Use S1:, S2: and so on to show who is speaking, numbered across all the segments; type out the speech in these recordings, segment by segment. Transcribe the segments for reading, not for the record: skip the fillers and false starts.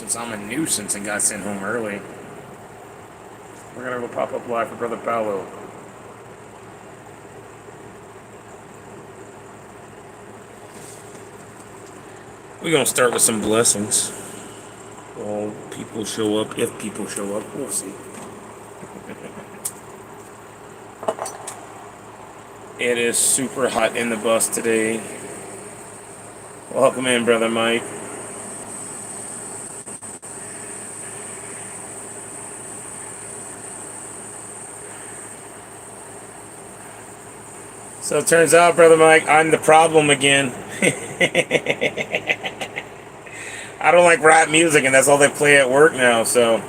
S1: Since I'm a nuisance and got sent home early, we're gonna go pop up live for Brother Paulo. We're gonna start with some blessings. All people show up, if people show up, we'll see. It is super hot in the bus today. Welcome in, Brother Mike. So it turns out, Brother Mike, I'm the problem again. I don't like rap music, and that's all they play at work now, so.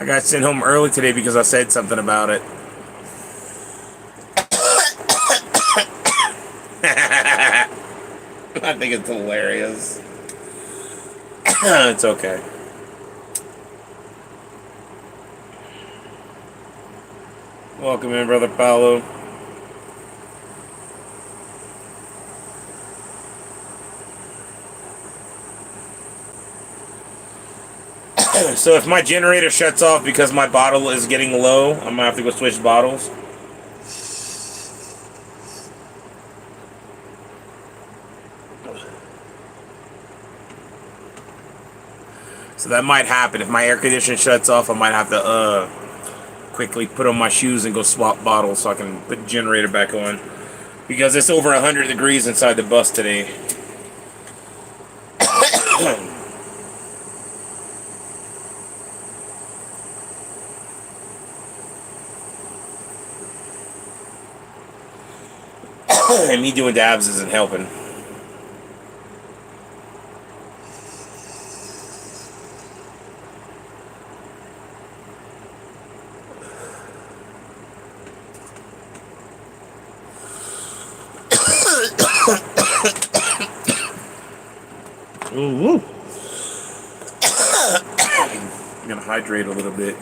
S1: I got sent home early today because I said something about it. I think it's hilarious. It's okay. Welcome in, Brother Paulo. So if my generator shuts off because my bottle is getting low, I'm gonna have to go switch bottles. So that might happen. If my air conditioner shuts off, I might have to quickly put on my shoes and go swap bottles so I can put the generator back on. Because it's over 100 degrees inside the bus today. And me doing dabs isn't helping. Ooh. I'm gonna hydrate a little bit.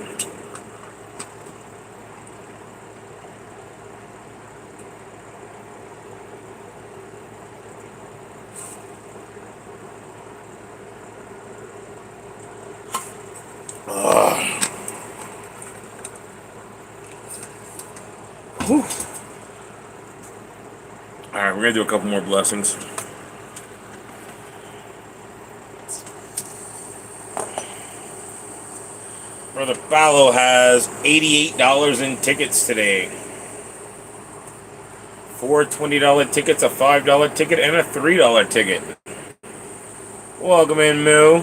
S1: Alright, we're gonna do a couple more blessings. Brother Paulo has $88 in tickets today. 4 $20 tickets, a $5 ticket, and a $3 ticket. Welcome in, Moo.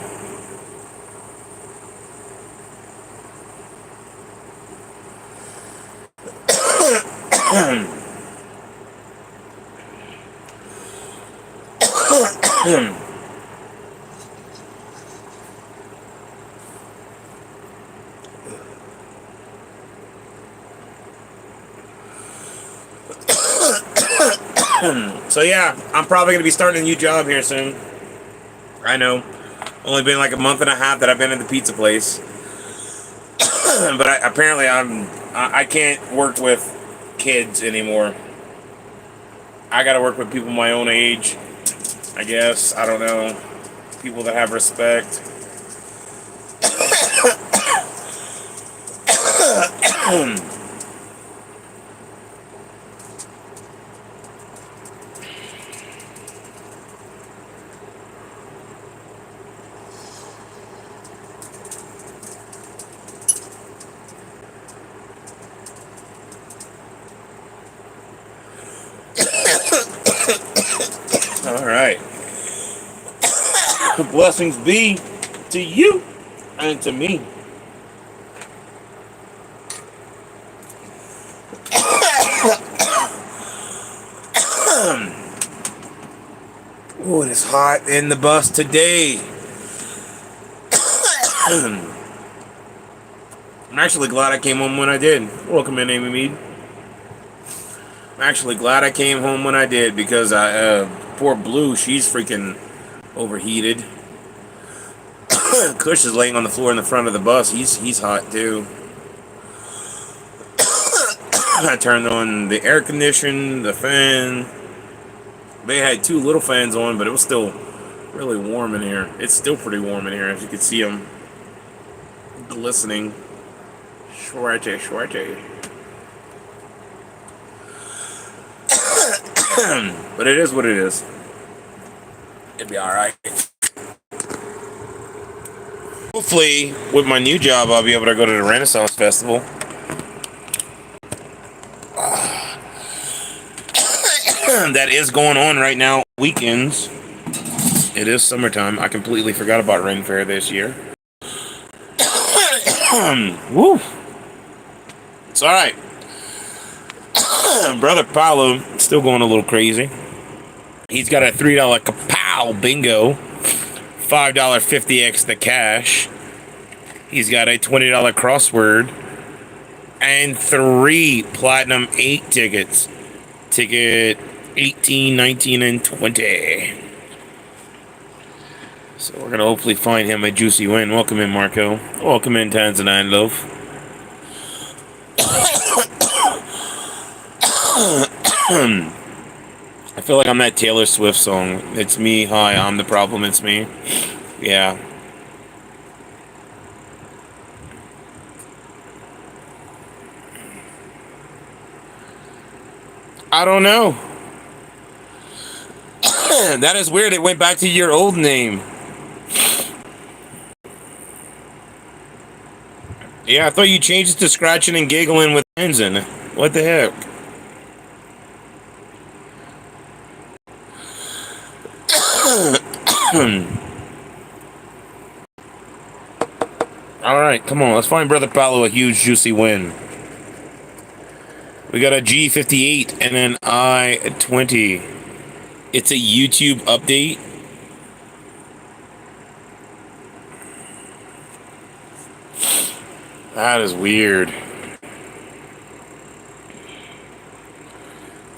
S1: So yeah, I'm probably going to be starting a new job here soon. I know. Only been like a month and a half that I've been in the pizza place. But apparently I can't work with kids anymore. I got to work with people my own age, I guess. I don't know. People that have respect. All right. Blessings be to you and to me. Oh, it is hot in the bus today. I'm actually glad I came home when I did. Welcome in, Amy Mead. I'm actually glad I came home when I did because poor Blue, she's freaking overheated. Kush is laying on the floor in the front of the bus. He's hot too. I turned on the air condition, the fan. They had two little fans on, but it was still really warm in here. It's still pretty warm in here, as you can see them glistening. Shwarte, shwarte. But it is what it is. It'd be alright. Hopefully, with my new job, I'll be able to go to the Renaissance Festival. That is going on right now, weekends. It is summertime. I completely forgot about Ren Fair this year. Woo! It's alright. Brother Paulo still going a little crazy. He's got a $3 kapow bingo, $5 50x the cash. He's got a $20 crossword and 3 platinum 8 tickets. Ticket 18, 19, and 20. So we're gonna hopefully find him a juicy win. Welcome in, Marco. Welcome in, Tanzanite Loaf. I feel like I'm that Taylor Swift song. It's me, hi, I'm the problem, it's me. Yeah. I don't know. That is weird. It went back to your old name. Yeah, I thought you changed it to Scratching and Giggling with Tenzin. What the heck? Alright, come on. Let's find Brother Paulo a huge, juicy win. We got a G58 and an I20. It's a YouTube update. That is weird.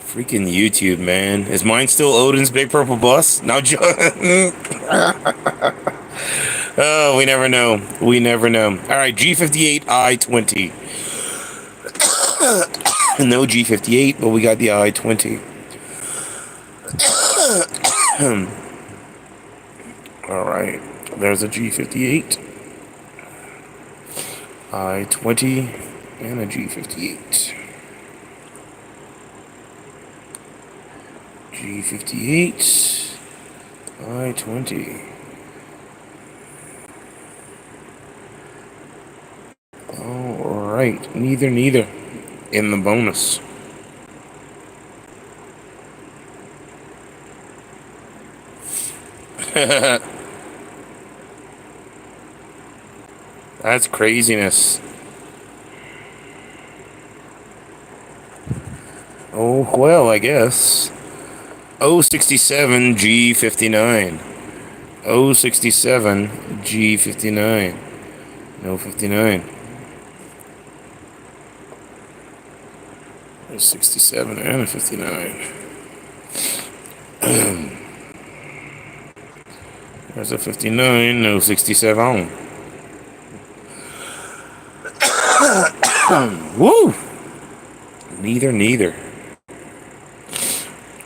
S1: Freaking YouTube, man. Is mine still Odin's Big Purple Bus? No joke. Oh, we never know. We never know. Alright, G58, I20. No G58, but we got the I20. Alright, there's a G58. I20 and a G58. G58, I20. Alright, neither in the bonus. That's craziness. Oh, well, I guess. 067 G59. 067 G59. No 59. 67 and a 59. There's a 59, no 67. Woo! Neither.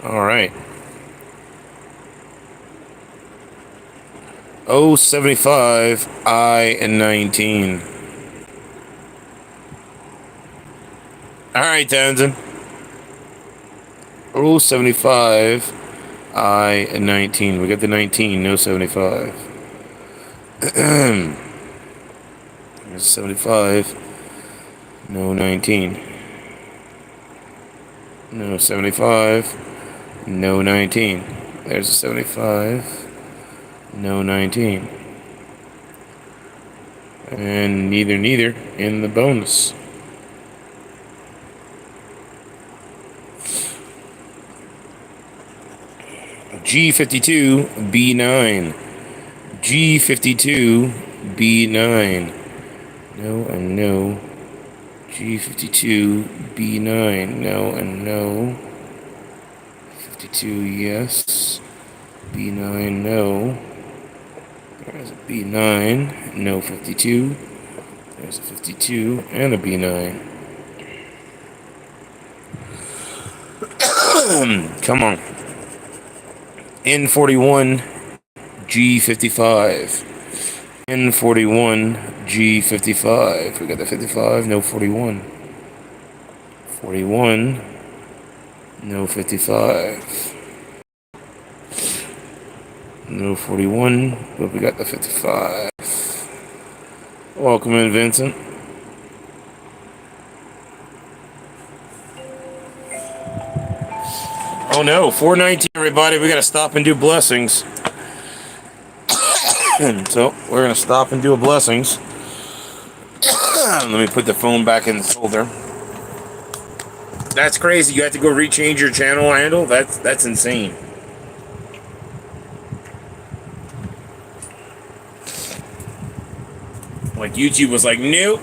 S1: Alright. 075 I-19. Alright, Townsend. 075 I-19. We got the 19, no 75. There's 75. No 19. No 75. No 19. There's a 75. No 19. And neither in the bonus. G52 B9. G52 B9. No and no. G52 B9. No and no. 52 yes. B9 no. There's a B9. No 52. There's a 52 and a B9. Come on. N41 G55. N41 G55. We got the 55, no 41. 41, no 55. No 41, but we got the 55. Welcome in, Vincent. Oh no, 419, everybody. We gotta stop and do blessings. So, we're gonna stop and do a blessings. Let me put the phone back in the holder. That's crazy. You have to go rechange your channel handle? That's insane. Like, YouTube was like, nope.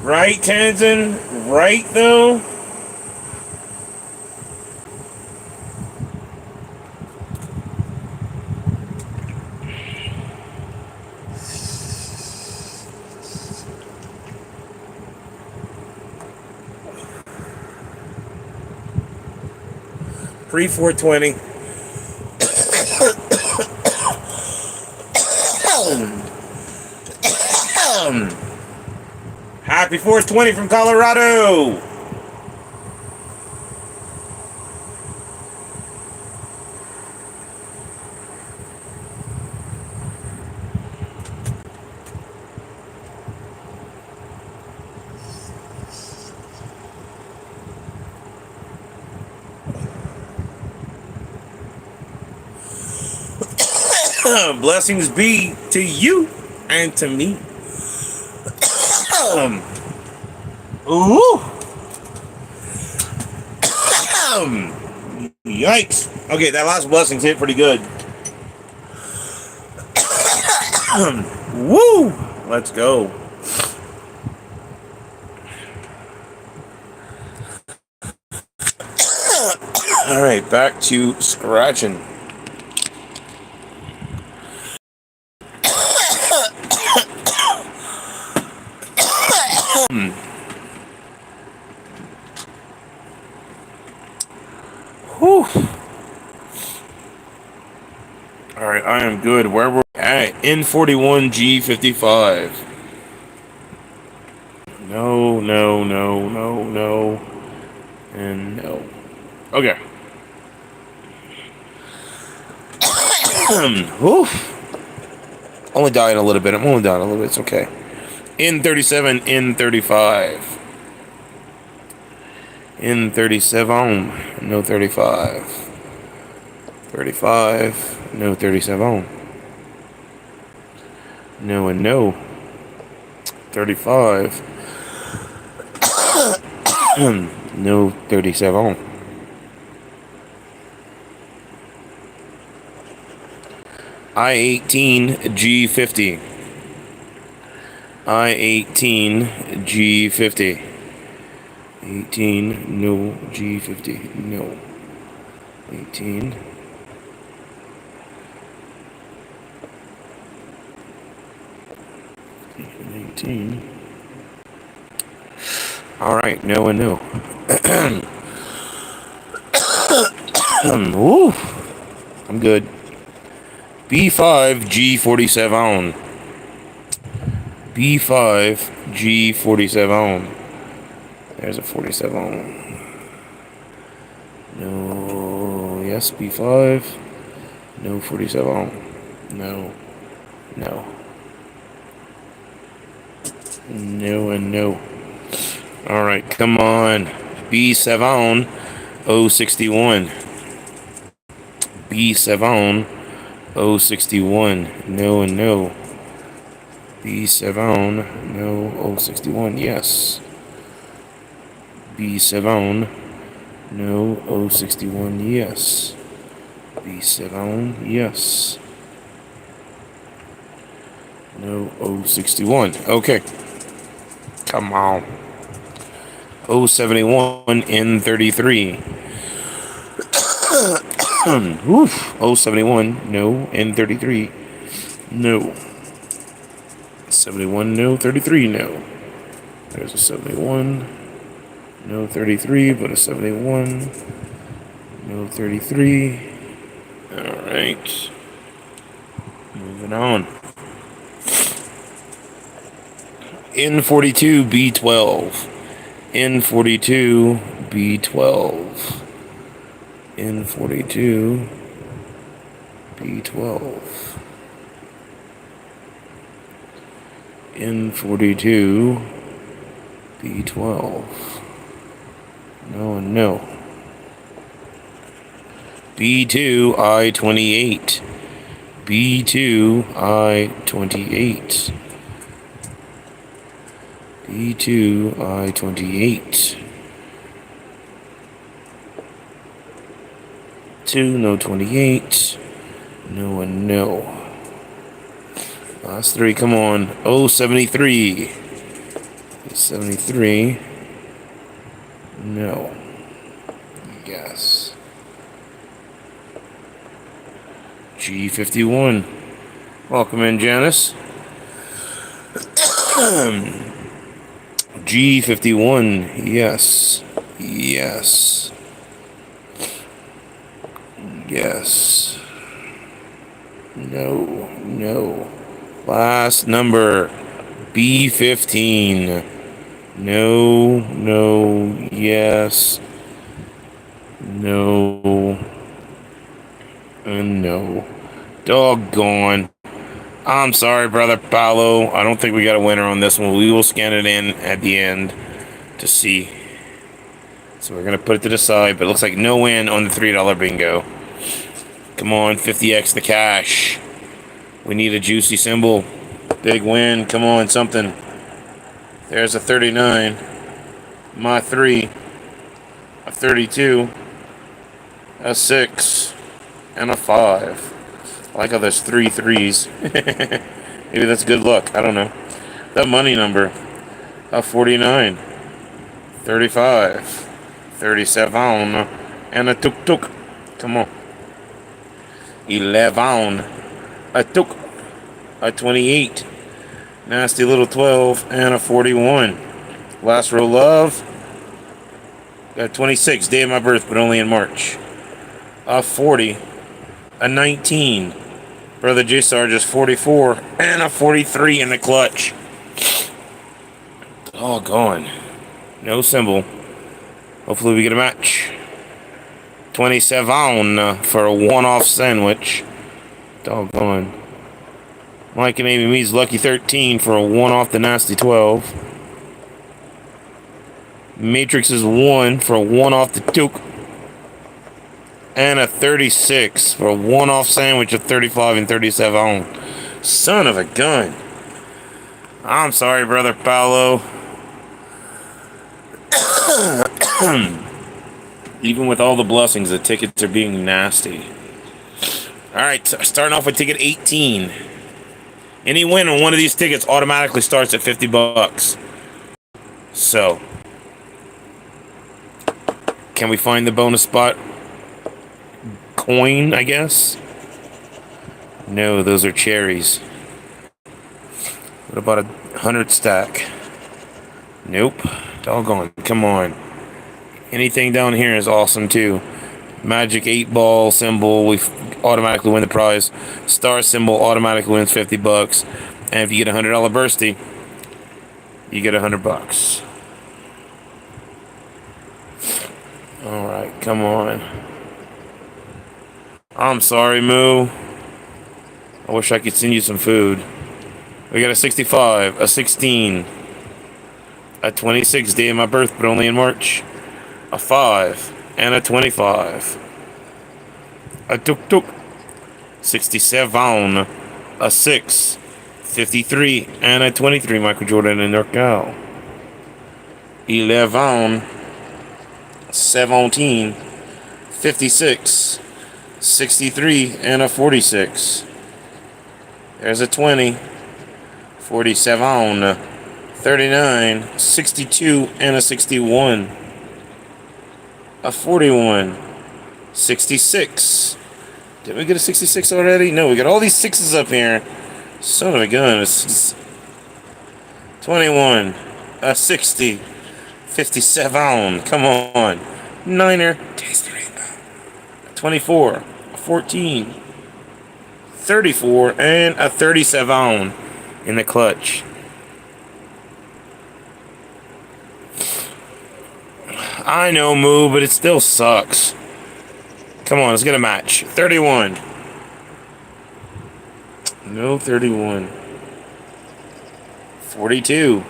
S1: Right, Tenzin? Right, though? Pre-420. Happy 420 from Colorado. Blessings be to you and to me. Ooh. Yikes. Okay, that last blessings hit pretty good. Woo! Let's go. All right, back to scratching. Whew. All right, I am good. Where we're at? N41 G55. No, no, no, no, no, and no. Okay. Whew. Only dying a little bit. I'm only dying a little bit. It's okay. N37, N35. N37, no 35. 35, no 37. No and no. 35. No 37. I-18 G50. I-18 G50. 18, no, G50, no. 18. Alright, no and no. Woo! I'm good. B5 G47. B5 G47. There's a 47. No, yes, B5. No 47. No. No. No and no. Alright, come on. B7 061. B7 061. No and no. B7 no 061. Yes. B7 no 061. Yes. B7 yes. No 061. Okay. Come on. 071 N33. Oof. 071, no. N33, no. 71, no. 33, no. There's a 71, no 33, but a 71, no 33. Alright. Moving on. N42, B12. N42, B12. N42, B12. N42, B12. No and no. B2, I28. B2, I28. B2, I28. 2, no 28. No and no. Last 3, come on. 073. 73. No. Yes. G51. Welcome in, Janice. G51. Yes. Yes. Yes. No. No. Last number. B15. No. No. Yes. No. And no. Doggone. I'm sorry, brother Paulo. I don't think we got a winner on this one. We will scan it in at the end to see. So we're going to put it to the side, but it looks like no win on the $3 bingo. Come on, 50x the cash. We need a juicy symbol. Big win. Come on, something. There's a 39. My 3. A 32. A 6. And a 5. I like how there's 3 3s. Maybe that's good luck. I don't know. The money number. A 49. 35. 37. And a tuk-tuk. Come on. 11. A tuk. A 28. Nasty little 12. And a 41. Last roll of. Got 26. Day of my birth, but only in March. A 40. A 19. Brother J Sarge is 44. And a 43 in the clutch. All gone. No symbol. Hopefully we get a match. 27 for a one-off sandwich. Doggone. Mike and Amy Me's lucky 13 for a one-off the nasty 12. Matrix is 1 for a one-off the toque. And a 36 for a one-off sandwich of 35 and 37. Son of a gun. I'm sorry, brother Paulo. Even with all the blessings, the tickets are being nasty. Alright, starting off with ticket 18. Any win on one of these tickets automatically starts at $50. So, can we find the bonus spot coin, I guess? No, those are cherries. What about a 100 stack? Nope. Doggone. Come on. Anything down here is awesome too. Magic 8-ball symbol, we automatically win the prize. Star symbol automatically wins $50. And if you get a $100 bursty, you get $100. Alright, come on. I'm sorry, Moo. I wish I could send you some food. We got a 65, a 16, a 26, day of my birth, but only in March. A 5, and a 25. A tuk-tuk. 67, a 6, 53, and a 23, Michael Jordan and Norcal. 11, 17, 56, 63, and a 46. There's a 20, 47, 39, 62, and a 61. A 41, 66. Did we get a 66 already? No, we got all these sixes up here. Son of a gun. It's 21, a 60, 57. Come on. Niner. Taste the rainbow. 24, a 14, 34, and a 37 in the clutch. I know, Moo, but it still sucks. Come on, let's get a match. 31. No 31. 42.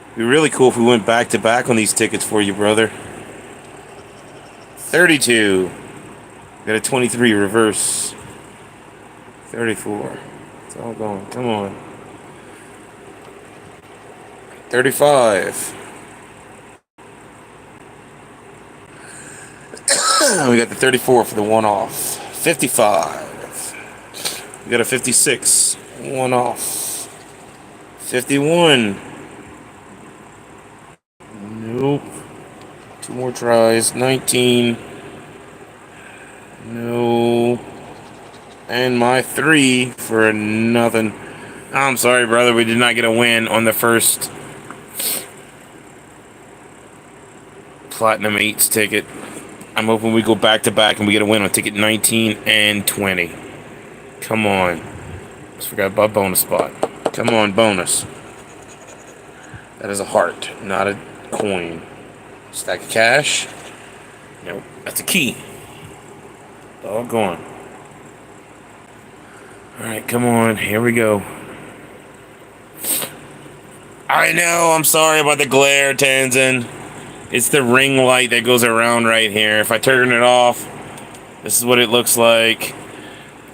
S1: It'd be really cool if we went back to back on these tickets for you, brother. 32. Got a 23 reverse. 34. It's all going. Come on. 35. We got the 34 for the one off. 55. We got a 56. One off. 51. Nope. Two more tries. 19. No. And my 3 for nothing. I'm sorry, brother. We did not get a win on the first Platinum 8s ticket. I'm hoping we go back to back and we get a win on ticket 19 and 20. Come on. Just forgot about bonus spot. Come on, bonus. That is a heart, not a coin. Stack of cash. Nope. That's a key. Doggone. Alright, come on. Here we go. I know. I'm sorry about the glare, Tenzin. It's the ring light that goes around right here. If I turn it off, this is what it looks like.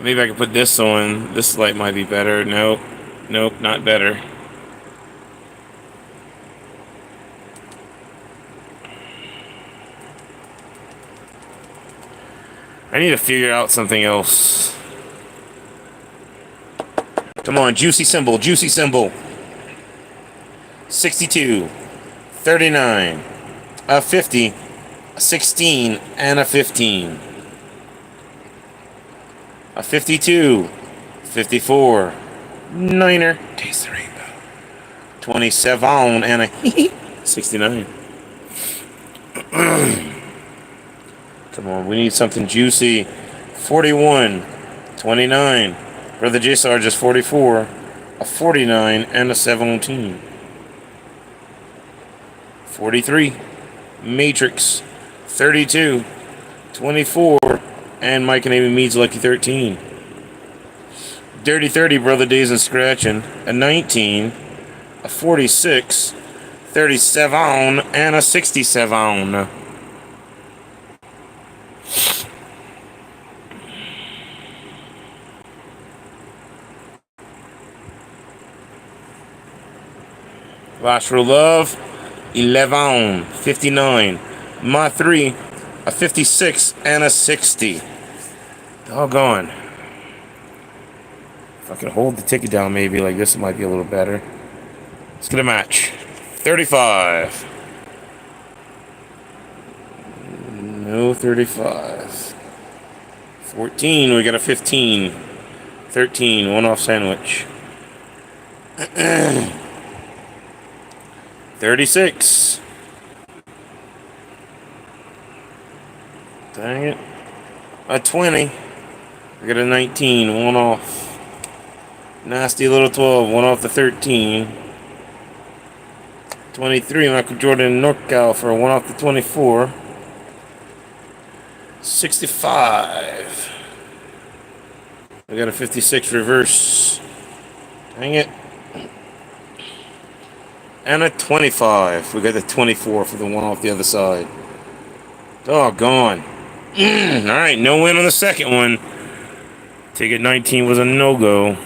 S1: Maybe I can put this on. This light might be better. Nope. Nope, not better. I need to figure out something else. Come on, juicy symbol, juicy symbol. 62, 39, a 50, a 16, and a 15. A 52, 54, niner, taste the rainbow. 27, and a 69. Come on, we need something juicy. 41, 29. Brother J Sarge is 44, a 49, and a 17. 43, Matrix, 32, 24, and Mike and Amy Mead's Lucky 13. Dirty 30, Brother Days and Scratching, a 19, a 46, 37, and a 67. Last for love, 11, 59, my 3, a 56, and a 60. Doggone. If I can hold the ticket down maybe like this, it might be a little better. Let's get a match. 35. No 35. 14, we got a 15. 13, one off sandwich. 36. Dang it. A 20. I got a 19, one off. Nasty little 12, one off the 13. 23, Michael Jordan NorCal for a one off the 24. 65. I got a 56 reverse. Dang it. And a 25. We got the 24 for the one off the other side. Doggone. Alright, no win on the second one. Ticket 19 was a no-go.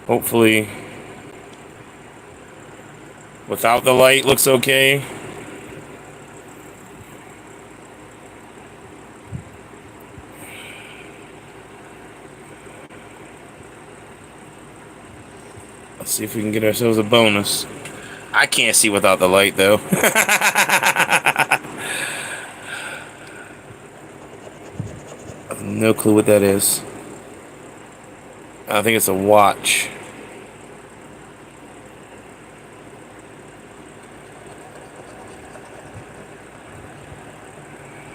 S1: Hopefully, without the light, looks okay. Let's see if we can get ourselves a bonus. I can't see without the light, though. I have no clue what that is. I think it's a watch.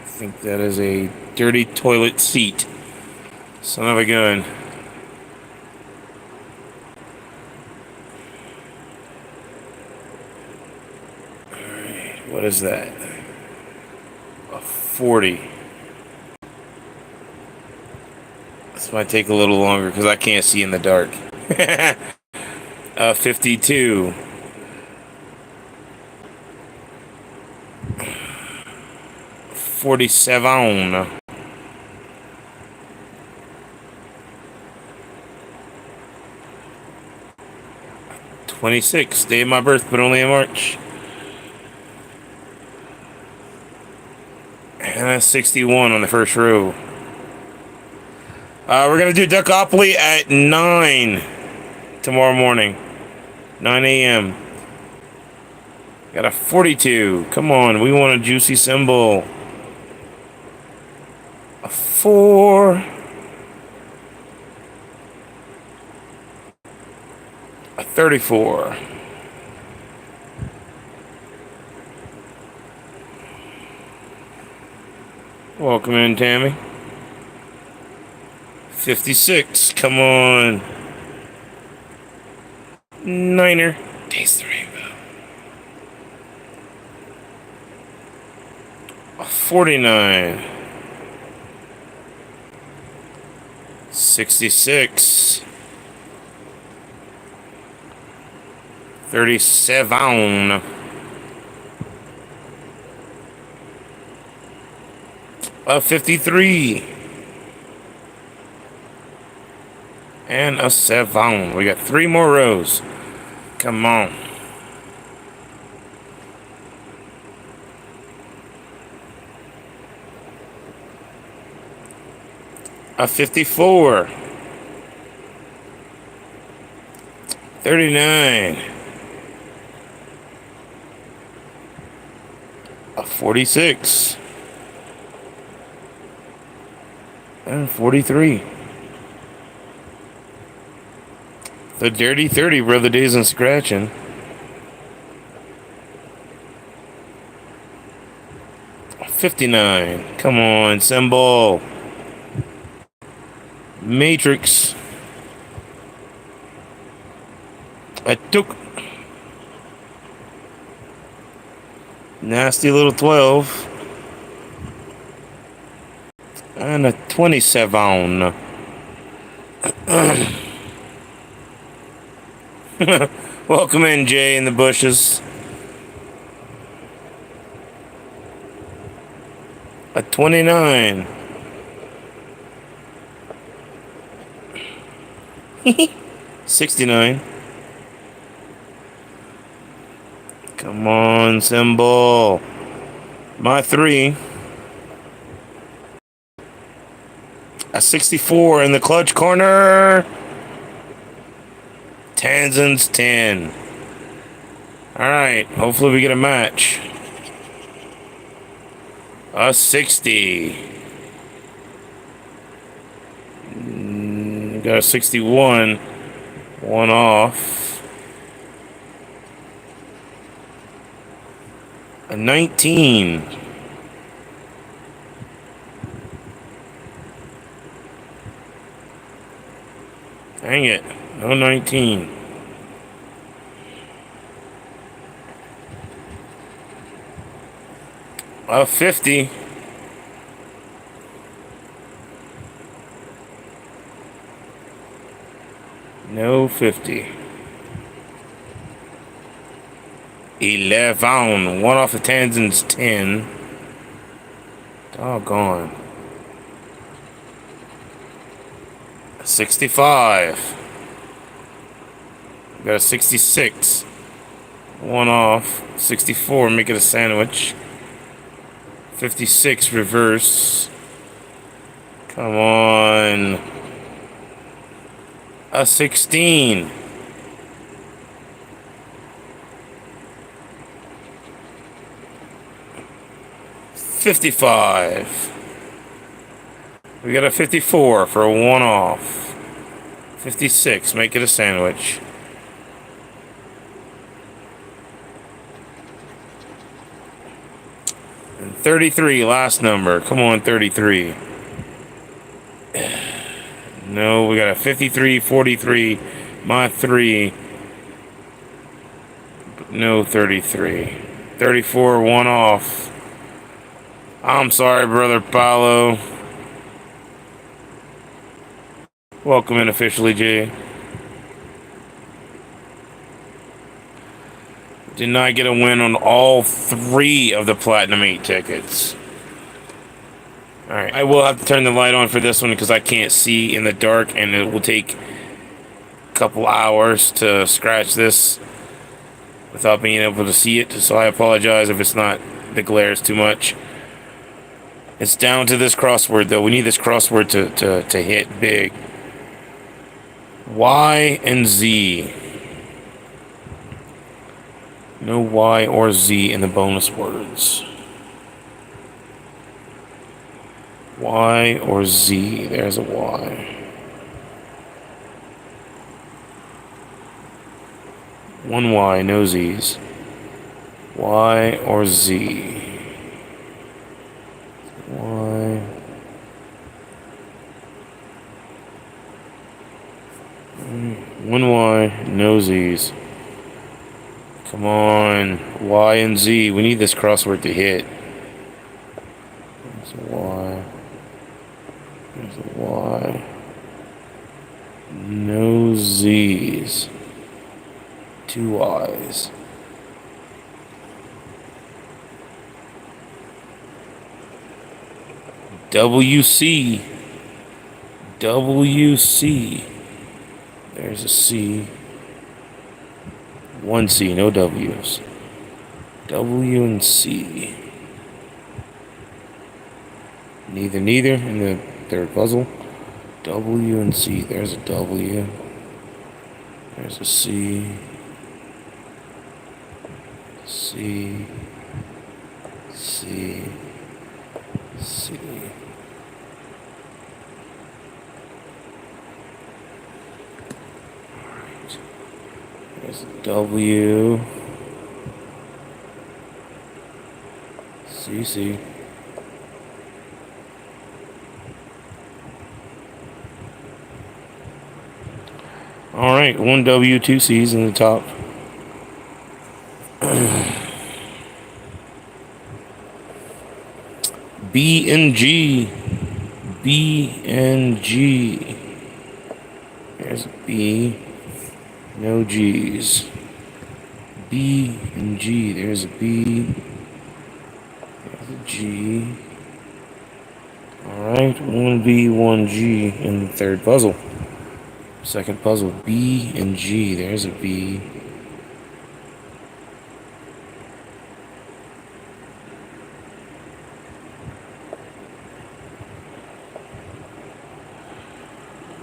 S1: I think that is a dirty toilet seat. Son of a gun. Alright, what is that? A 40. This might take a little longer because I can't see in the dark. 52. 47. 26. Day of my birth, but only in March. And that's 61 on the first row. We're going to do Duckopoly at 9 tomorrow morning. 9 a.m. Got a 42. Come on, we want a juicy symbol. A 4. A 34. Welcome in, Tammy. 56. Come on. Niner. Taste the rainbow. A 49. 66. 37. A 53. And a 7. We got 3 more rows. Come on. A 54. 39. A 46. And 43. The dirty 30, Brother Days and Scratching. A 59. Come on, symbol. Matrix. I took. Nasty little 12. And a 27. Welcome in, Jay, in the bushes. A 29. 69. Come on, symbol. My 3. A 64 in the clutch corner. Tanzan's 10. Alright, hopefully we get a match. A 60. Got a 61. 1 off. A 19. Dang it. No 19. A 50. No 50. 11. 1 off of Tanzan's 10. Doggone. 65. Got a 66. 1 off. 64. Make it a sandwich. 56. Reverse. Come on. A 16. 55. We got a 54 for a 1-off. 56, make it a sandwich. And 33, last number. Come on, 33. No, we got a 53, 43, my 3. No, 33. 34, 1-off. I'm sorry, brother Paulo. Welcome in officially, Jay. Did not get a win on all 3 of the Platinum 8 tickets. Alright, I will have to turn the light on for this one because I can't see in the dark, and it will take a couple hours to scratch this without being able to see it, so I apologize if it's not, the glare is too much. It's down to this crossword, though. We need this crossword to hit big. Y and Z. No Y or Z in the bonus words. Y or Z. There's a Y. 1 Y, no Z's. Y or Z. Y. 1 Y, no Z's. Come on, Y and Z. We need this crossword to hit. There's a Y. There's a Y. No Z's. 2 Y's. WC. WC. There's a C. 1 C, no W's. W and C. Neither in the third puzzle. W and C. There's a W. There's a C. C. C. C. Alright. There's a W. C. C. Alright, 1 W, 2 C's in the top. B and G. B and G. There's a B. No G's. B and G. There's a B. There's a G. Alright, 1B, 1G in the third puzzle. Second puzzle, B and G. There's a B.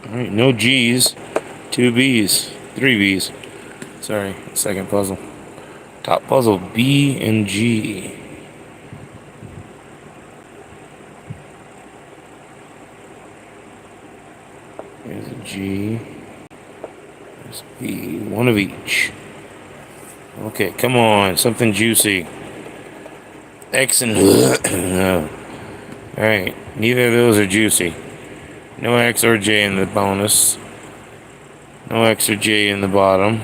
S1: Alright, no G's. 2 B's. 3 B's. Sorry, second puzzle. Top puzzle, B and G. There's a G. There's a B. 1 of each. Okay, come on. Something juicy. X and... no. Alright, neither of those are juicy. No X or J in the bonus. No X or J in the bottom.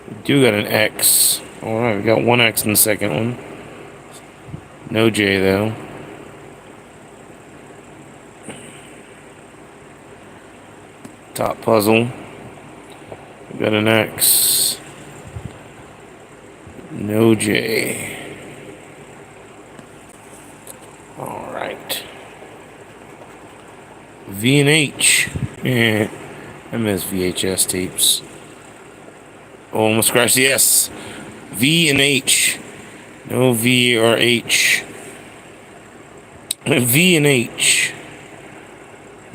S1: We do got an X. Alright, we got 1 X in the second one. No J though. Top puzzle. We got an X. No J. Alright. V and H. Yeah. I miss VHS tapes. Oh, almost scratched the S. V and H. No V or H. V and H.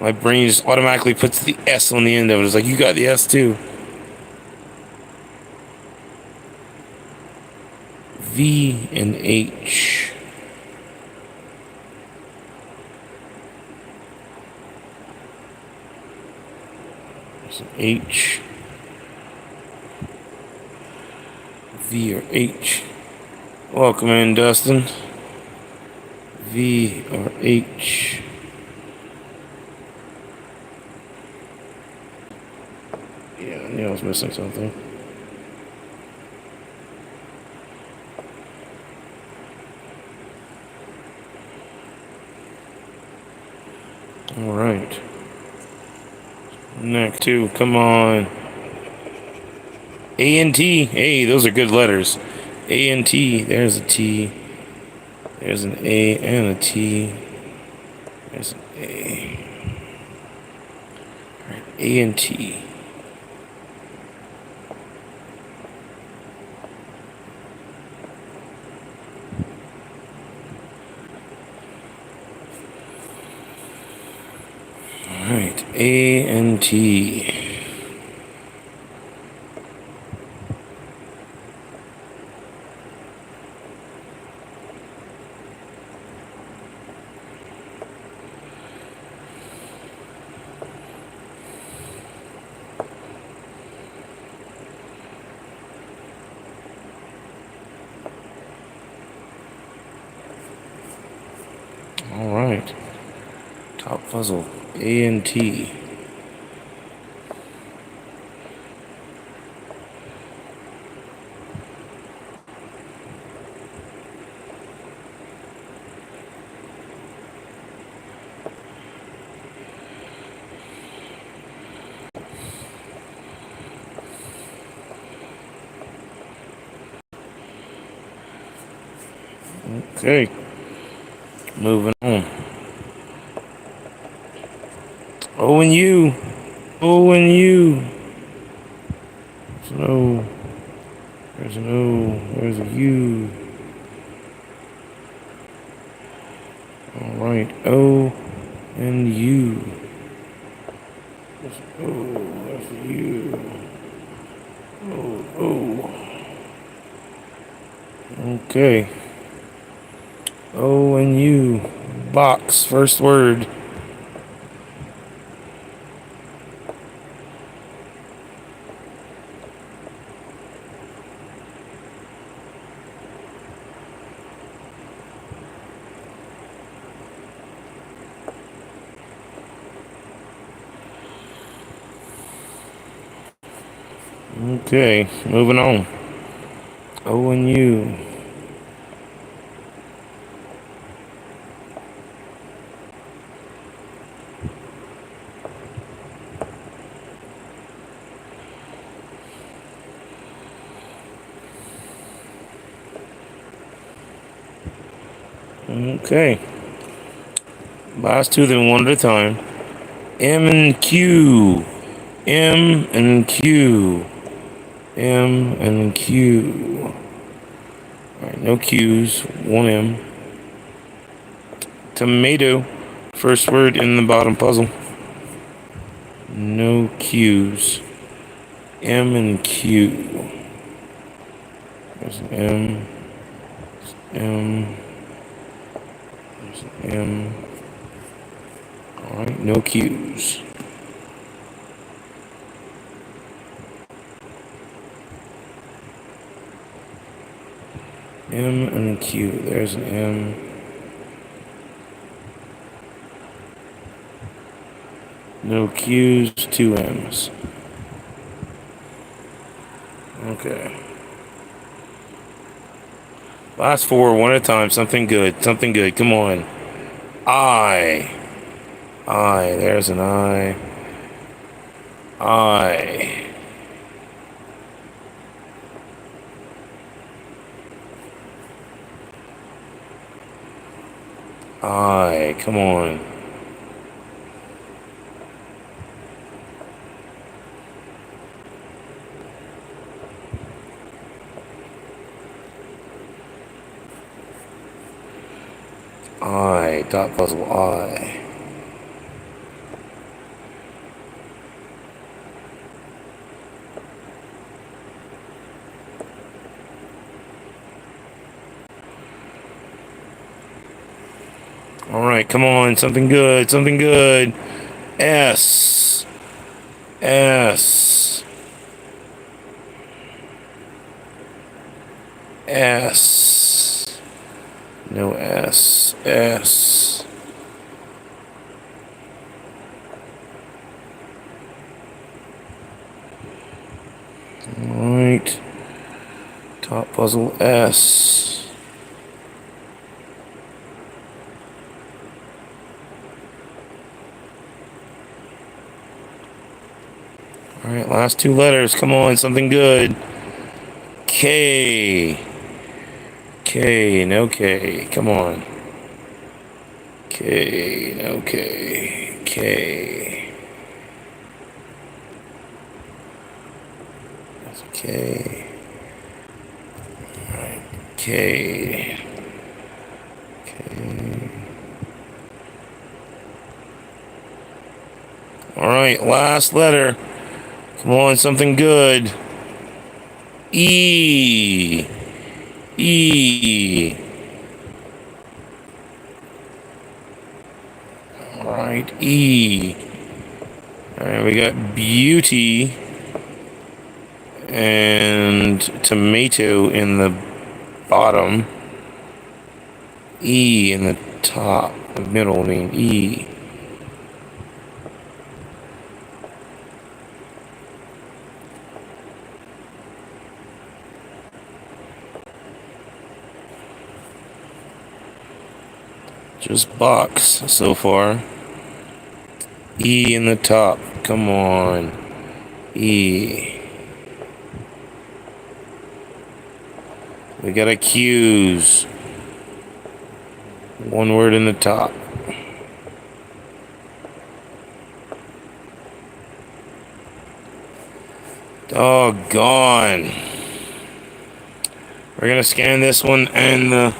S1: My brain just automatically puts the S on the end of it. It's like, you got the S too. V and H. H. V or H. Welcome in, Dustin. V or H. Yeah, I knew I was missing something. All right. Next two, come on. A and T. Hey, those are good letters. A and T. There's a T. There's an A and a T. There's an A. All right, A and T. All right, A and T. All right. Top puzzle. A and T. Okay. Moving on. O and U. O and U. There's an O. There's an O. There's a U. All right. O and U. There's an O. There's a U. O. O. Okay. O and U. Box. First word. Okay, moving on. O and U. Okay. Last two, then one at a time. M and Q. M and Q. M and Q. Alright, no Q's. One M. Tomato. First word in the bottom puzzle. No Q's. M and Q. There's an M. There's M. There's an M. Alright, no Q's. M and Q. There's an M. No Q's, two M's. Okay. Last four, one at a time. Something good. Something good. Come on. I. There's an I. I. Come on. Dot puzzle I. All right, come on, something good, something good. S. S. S. No S. S. Alright. Top puzzle S. Alright, last two letters. Come on, something good. K. K, no K. Come on. K, no K. K. That's a K. Alright, K. K. Alright, last letter. Come on, something good. E. E. Alright, E. Alright, we got beauty and tomato in the bottom. E in the top. The middle, I mean, E. Just box so far. E in the top. Come on. E. We got accuse. One word in the top. Doggone. We're gonna scan this one and the...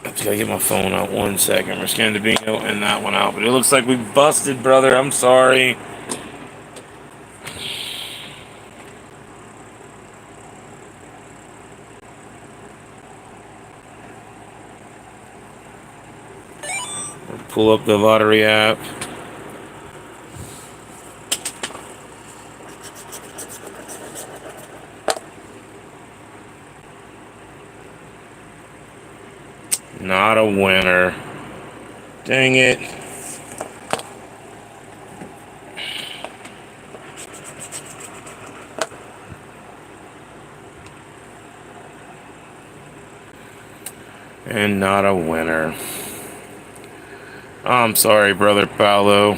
S1: I just gotta get my phone out 1 second. We're scanning the bingo and that one out. But it looks like we busted, brother. I'm sorry. Pull up the lottery app. Not a winner. Dang it. And not a winner. I'm sorry, brother Paulo.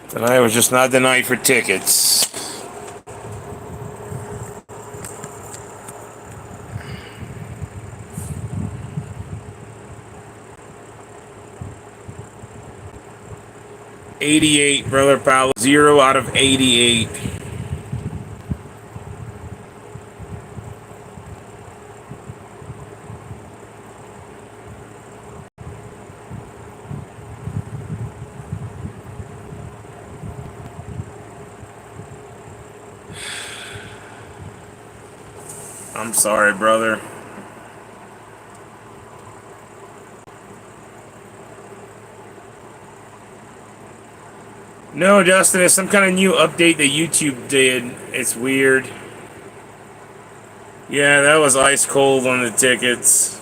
S1: Tonight was just not the night for tickets. $88, brother Paulo. 0 out of 88. I'm sorry, brother. No, Justin, it's some kind of new update that YouTube did. It's weird. Yeah, that was ice cold on the tickets.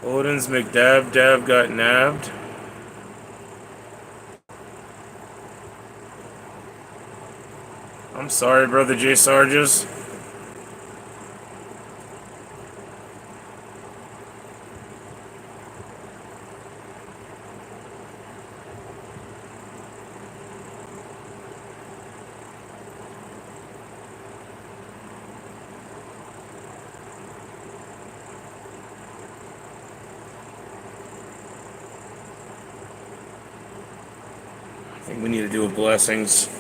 S1: Odin's McDab Dab got nabbed. I'm sorry, brother J. Sarges. think we need to do a blessings.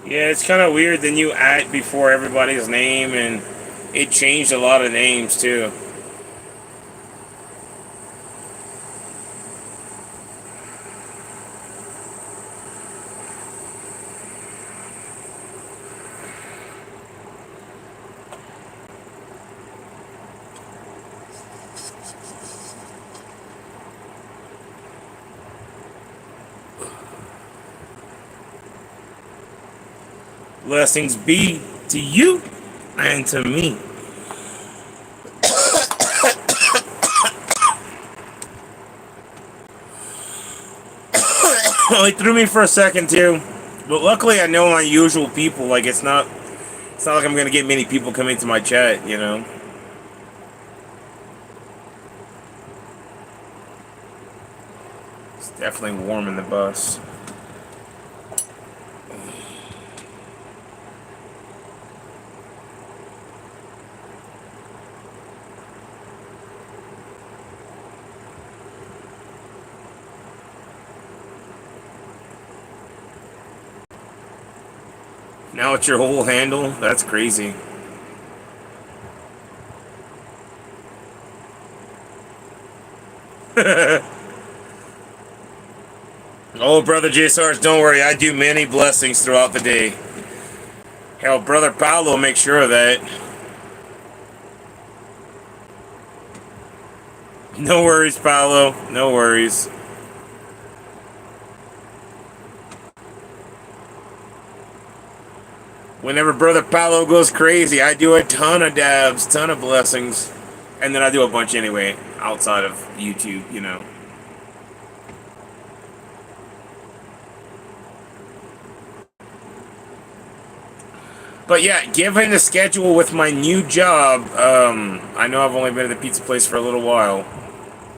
S1: Yeah, it's kind of weird. Then you add before everybody's name, and it changed a lot of names too. Blessings be to you and to me. Well, it threw me for a second too, but luckily I know my usual people. Like it's not like I'm gonna get many people coming to my chat, you know. It's definitely warm in the bus. Now it's your whole handle? That's crazy. Oh, Brother J. Sarge, don't worry. I do many blessings throughout the day. Hell, Brother Paulo will make sure of that. No worries, Paulo. No worries. Whenever Brother Paulo goes crazy, I do a ton of dabs, ton of blessings. And then I do a bunch anyway, outside of YouTube, you know. But yeah, given the schedule with my new job, I know I've only been at the pizza place for a little while.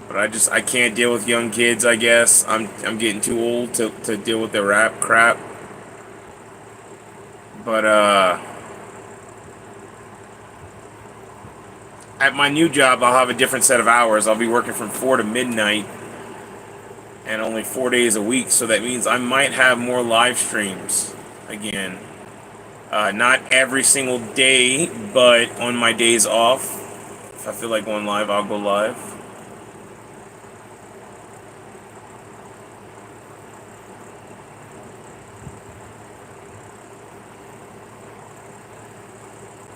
S1: But I can't deal with young kids, I guess. I'm getting too old to deal with the rap crap. But, at my new job, I'll have a different set of hours. I'll be working from 4 to midnight. And only 4 days a week. So that means I might have more live streams again. Not every single day, but on my days off. If I feel like going live, I'll go live.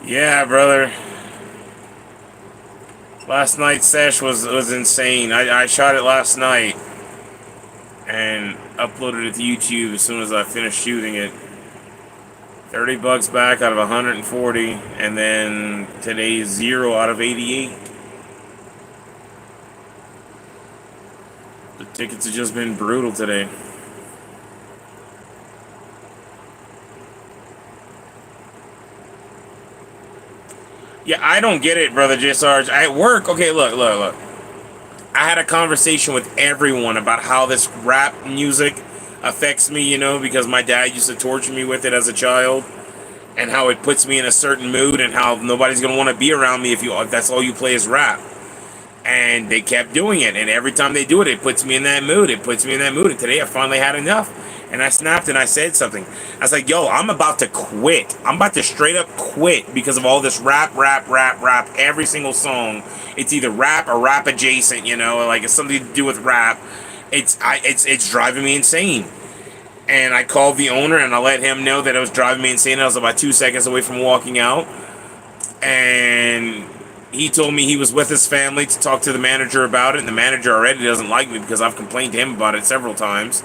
S1: Yeah, brother. Last night's sesh was insane. I shot it last night and uploaded it to YouTube as soon as I finished shooting it. $30 back out of 140, and then today's 0 out of 88. The tickets have just been brutal today. Yeah, I don't get it, Brother J. Sarge. At work, okay, look. I had a conversation with everyone about how this rap music affects me, you know, because my dad used to torture me with it as a child, and how it puts me in a certain mood, and how nobody's gonna want to be around me if that's all you play is rap. And they kept doing it, and every time they do it, it puts me in that mood. And today I finally had enough. And I snapped and I said something. I was like, yo, I'm about to quit. I'm about to straight up quit because of all this rap. Every single song, it's either rap or rap adjacent, you know, like it's something to do with rap. It's driving me insane. And I called the owner and I let him know that it was driving me insane. I was about 2 seconds away from walking out. And he told me he was with his family to talk to the manager about it. And the manager already doesn't like me because I've complained to him about it several times.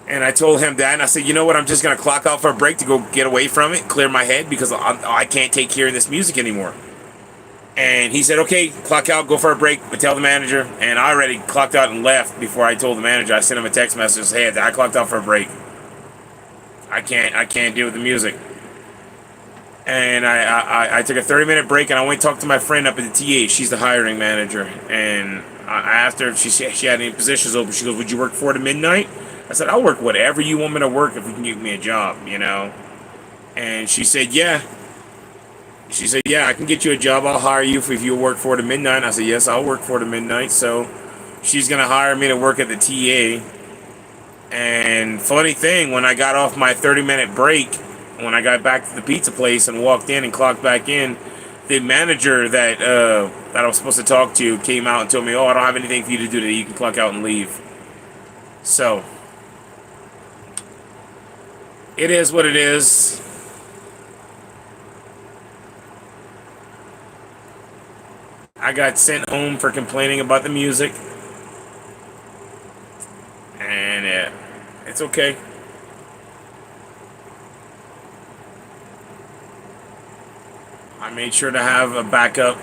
S1: And I told him that, and I said, you know what, I'm just going to clock out for a break to go get away from it, clear my head, because I can't take hearing this music anymore. And he said, okay, clock out, go for a break, but tell the manager. And I already clocked out and left before I told the manager. I sent him a text message, hey, I clocked out for a break. I can't deal with the music. And I took a 30-minute break, and I went and talked to my friend up at the TA. She's the hiring manager. And I asked her if she had any positions open. She goes, would you work 4 to midnight? I said, I'll work whatever you want me to work if you can give me a job, you know? And she said, yeah. She said, yeah, I can get you a job. I'll hire you if you work 4 to midnight. I said, yes, I'll work 4 to midnight. So she's going to hire me to work at the TA. And funny thing, when I got off my 30-minute break, when I got back to the pizza place and walked in and clocked back in, the manager that I was supposed to talk to came out and told me, oh, I don't have anything for you to do today. You can clock out and leave. So it is what it is. I got sent home for complaining about the music. And it's okay. I made sure to have a backup.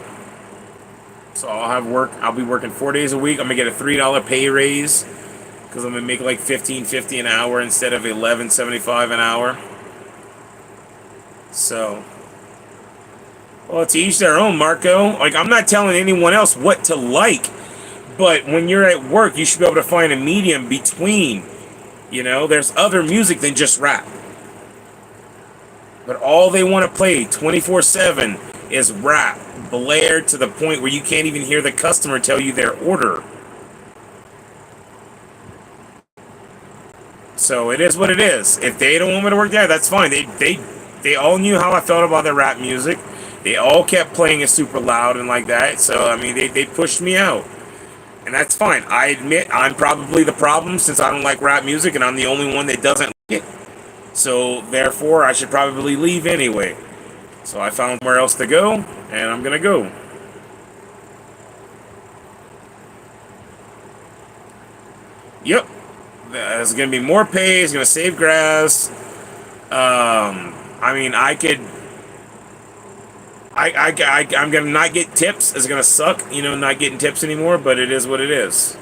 S1: So I'll have work. I'll be working 4 days a week. I'm gonna get a $3 pay raise because I'm gonna make like $15.50 an hour instead of $11.75 an hour. So, well, to each their own, Marco. Like, I'm not telling anyone else what to like, but when you're at work, you should be able to find a medium between. You know, there's other music than just rap. But all they want to play 24/7 is rap, blared to the point where you can't even hear the customer tell you their order. So it is what it is. If they don't want me to work there, that's fine. They all knew how I felt about their rap music. They all kept playing it super loud and like that. So, I mean, they pushed me out. And that's fine. I admit I'm probably the problem since I don't like rap music and I'm the only one that doesn't like it. So, therefore, I should probably leave anyway. So I found somewhere else to go, and I'm going to go. Yep. There's going to be more pay. It's going to save grass. I mean, I could... I'm going to not get tips. It's going to suck, you know, not getting tips anymore, but it is what it is.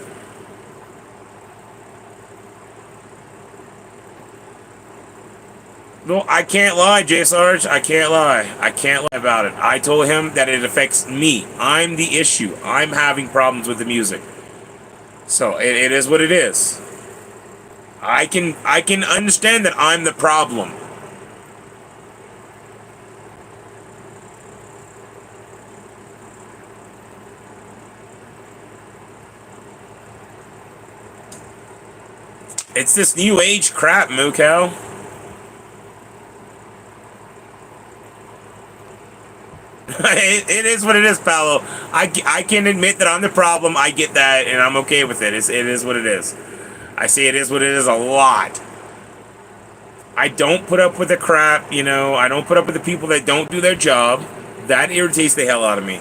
S1: No, I can't lie, J. Sarge. I can't lie. I can't lie about it. I told him that it affects me. I'm the issue. I'm having problems with the music. So it is what it is. I can understand that I'm the problem. It's this new age crap, Mocal. It is what it is, Paulo. I can admit that I'm the problem. I get that, and I'm okay with it. It is what it is. I say it is what it is a lot. I don't put up with the crap, you know. I don't put up with the people that don't do their job. That irritates the hell out of me.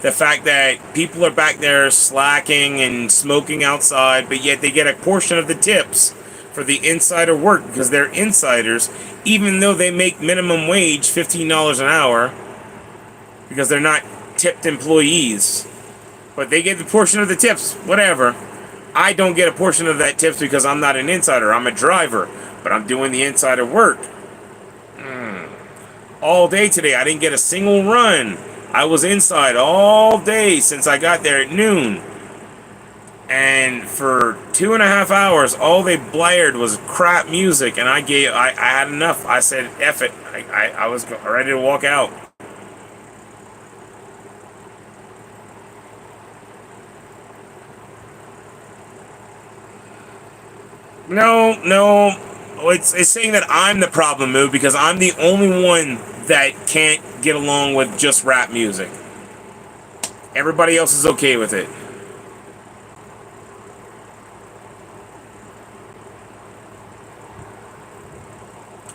S1: The fact that people are back there slacking and smoking outside, but yet they get a portion of the tips for the insider work because they're insiders, even though they make minimum wage, $15 an hour, because they're not tipped employees. But they get the portion of the tips, whatever. I don't get a portion of that tips because I'm not an insider. I'm a driver, but I'm doing the insider work. All day today, I didn't get a single run. I was inside all day since I got there at noon. And for 2.5 hours, all they blared was crap music, and I had enough. I said, F it. I was ready to walk out. No. It's saying that I'm the problem, Moo, because I'm the only one that can't get along with just rap music. Everybody else is okay with it.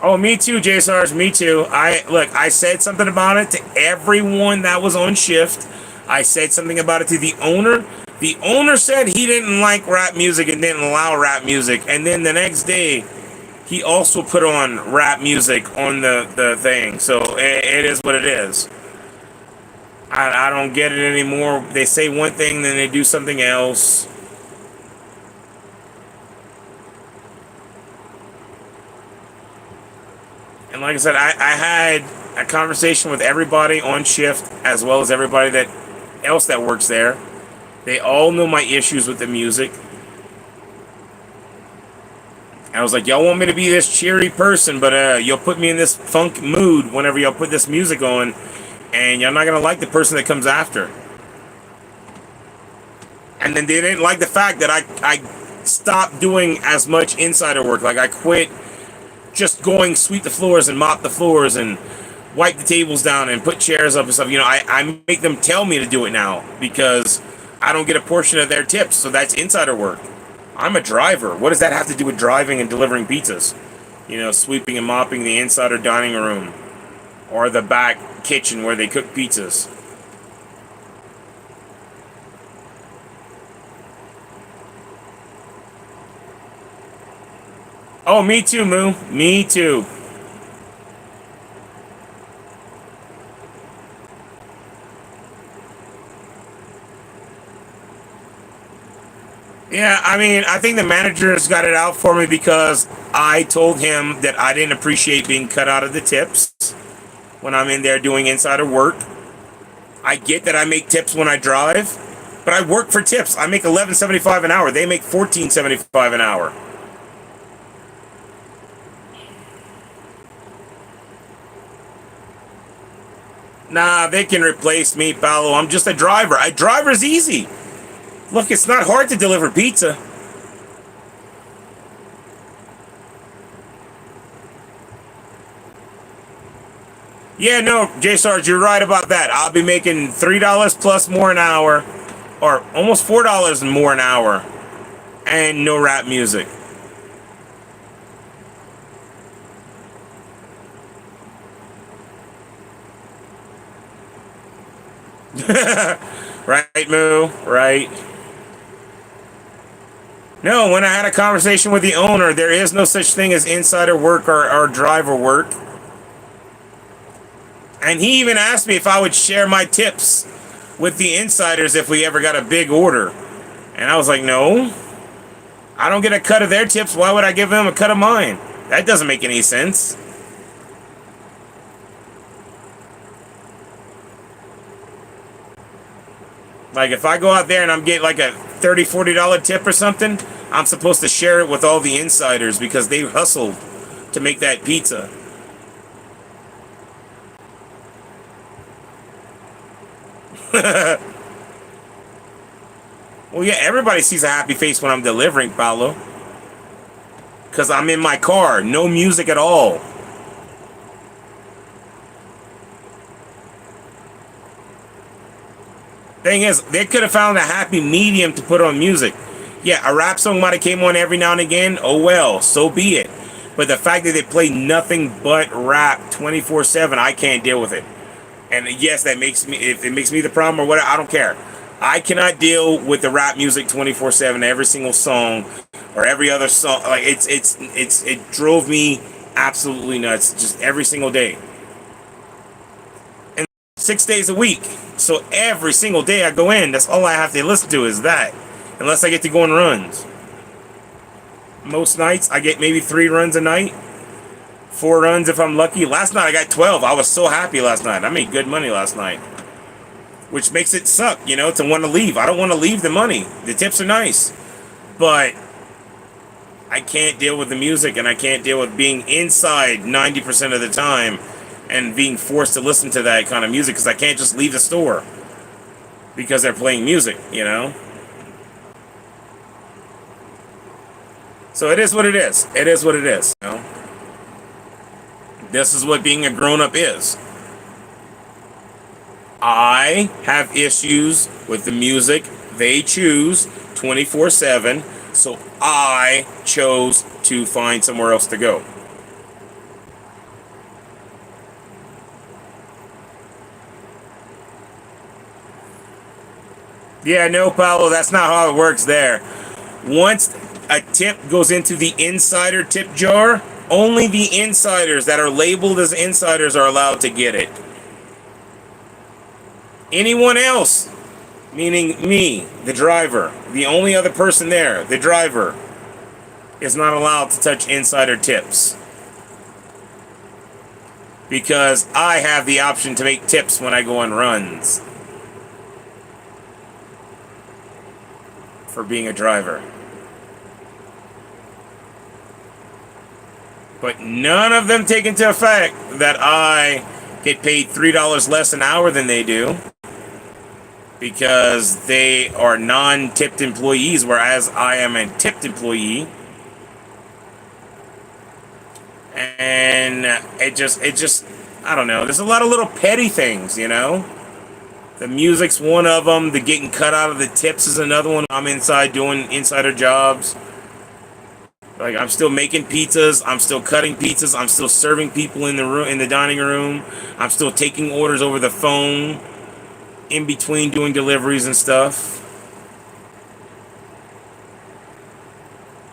S1: Oh, me too, JSRs, me too. I said something about it to everyone that was on shift. I said something about it to the owner. The owner said he didn't like rap music and didn't allow rap music. And then the next day, he also put on rap music on the thing. So it is what it is. I don't get it anymore. They say one thing, then they do something else. And like I said, I had a conversation with everybody on shift, as well as everybody else that works there. They all know my issues with the music. I was like, y'all want me to be this cheery person, but you'll put me in this funk mood whenever y'all put this music on, and y'all not gonna like the person that comes after. And then they didn't like the fact that I stopped doing as much insider work. Like, I quit just going sweep the floors and mop the floors and wipe the tables down and put chairs up and stuff. You know, I make them tell me to do it now because I don't get a portion of their tips, so that's insider work. I'm a driver. What does that have to do with driving and delivering pizzas? You know, sweeping and mopping the insider dining room or the back kitchen where they cook pizzas. Oh, me too, Moo. Me too. Yeah, I mean, I think the manager's got it out for me because I told him that I didn't appreciate being cut out of the tips when I'm in there doing insider work. I get that I make tips when I drive, but I work for tips. I make $11.75 an hour. They make $14.75 an hour. Nah, they can replace me, Paulo. I'm just a driver. A driver's easy. Look, it's not hard to deliver pizza. Yeah, no, J Sarge, you're right about that. I'll be making $3 plus more an hour, or almost $4 more an hour, and no rap music. Right, Moo? Right. No, when I had a conversation with the owner, there is no such thing as insider work or driver work. And he even asked me if I would share my tips with the insiders if we ever got a big order. And I was like, no. I don't get a cut of their tips. Why would I give them a cut of mine? That doesn't make any sense. Like, if I go out there and I'm getting like a $30, $40 tip or something, I'm supposed to share it with all the insiders because they hustled to make that pizza. Well, yeah, everybody sees a happy face when I'm delivering, Paulo. Because I'm in my car. No music at all. Thing is, they could have found a happy medium to put on music. Yeah, a rap song might have came on every now and again. Oh well, so be it. But the fact that they play nothing but rap 24/7, I can't deal with it. And yes, that makes me, if it makes me the problem or whatever, I don't care. I cannot deal with the rap music 24/7, every single song or every other song. Like it drove me absolutely nuts just every single day. And 6 days a week. So every single day I go in, that's all I have to listen to is that. Unless I get to go on runs. Most nights I get maybe 3 runs a night. 4 runs if I'm lucky. Last night I got 12. I was so happy last night. I made good money last night. Which makes it suck, you know, to want to leave. I don't want to leave the money. The tips are nice. But I can't deal with the music and I can't deal with being inside 90% of the time and being forced to listen to that kind of music because I can't just leave the store because they're playing music, you know? So it is what it is. It is what it is, you know? This is what being a grown-up is. I have issues with the music they choose 24/7, so I chose to find somewhere else to go. Yeah, no, Paulo, that's not how it works there. Once a tip goes into the insider tip jar, only the insiders that are labeled as insiders are allowed to get it. Anyone else, meaning me, the driver, the only other person there, the driver, is not allowed to touch insider tips. because I have the option to make tips when I go on runs for being a driver. But none of them take into effect that I get paid $3 less an hour than they do, because they are non-tipped employees, whereas I am a tipped employee. And it just, I don't know. There's a lot of little petty things, you know? The music's one of them. The getting cut out of the tips is another one. I'm inside doing insider jobs. Like, I'm still making pizzas. I'm still cutting pizzas. I'm still serving people in the room, in the dining room. I'm still taking orders over the phone in between doing deliveries and stuff.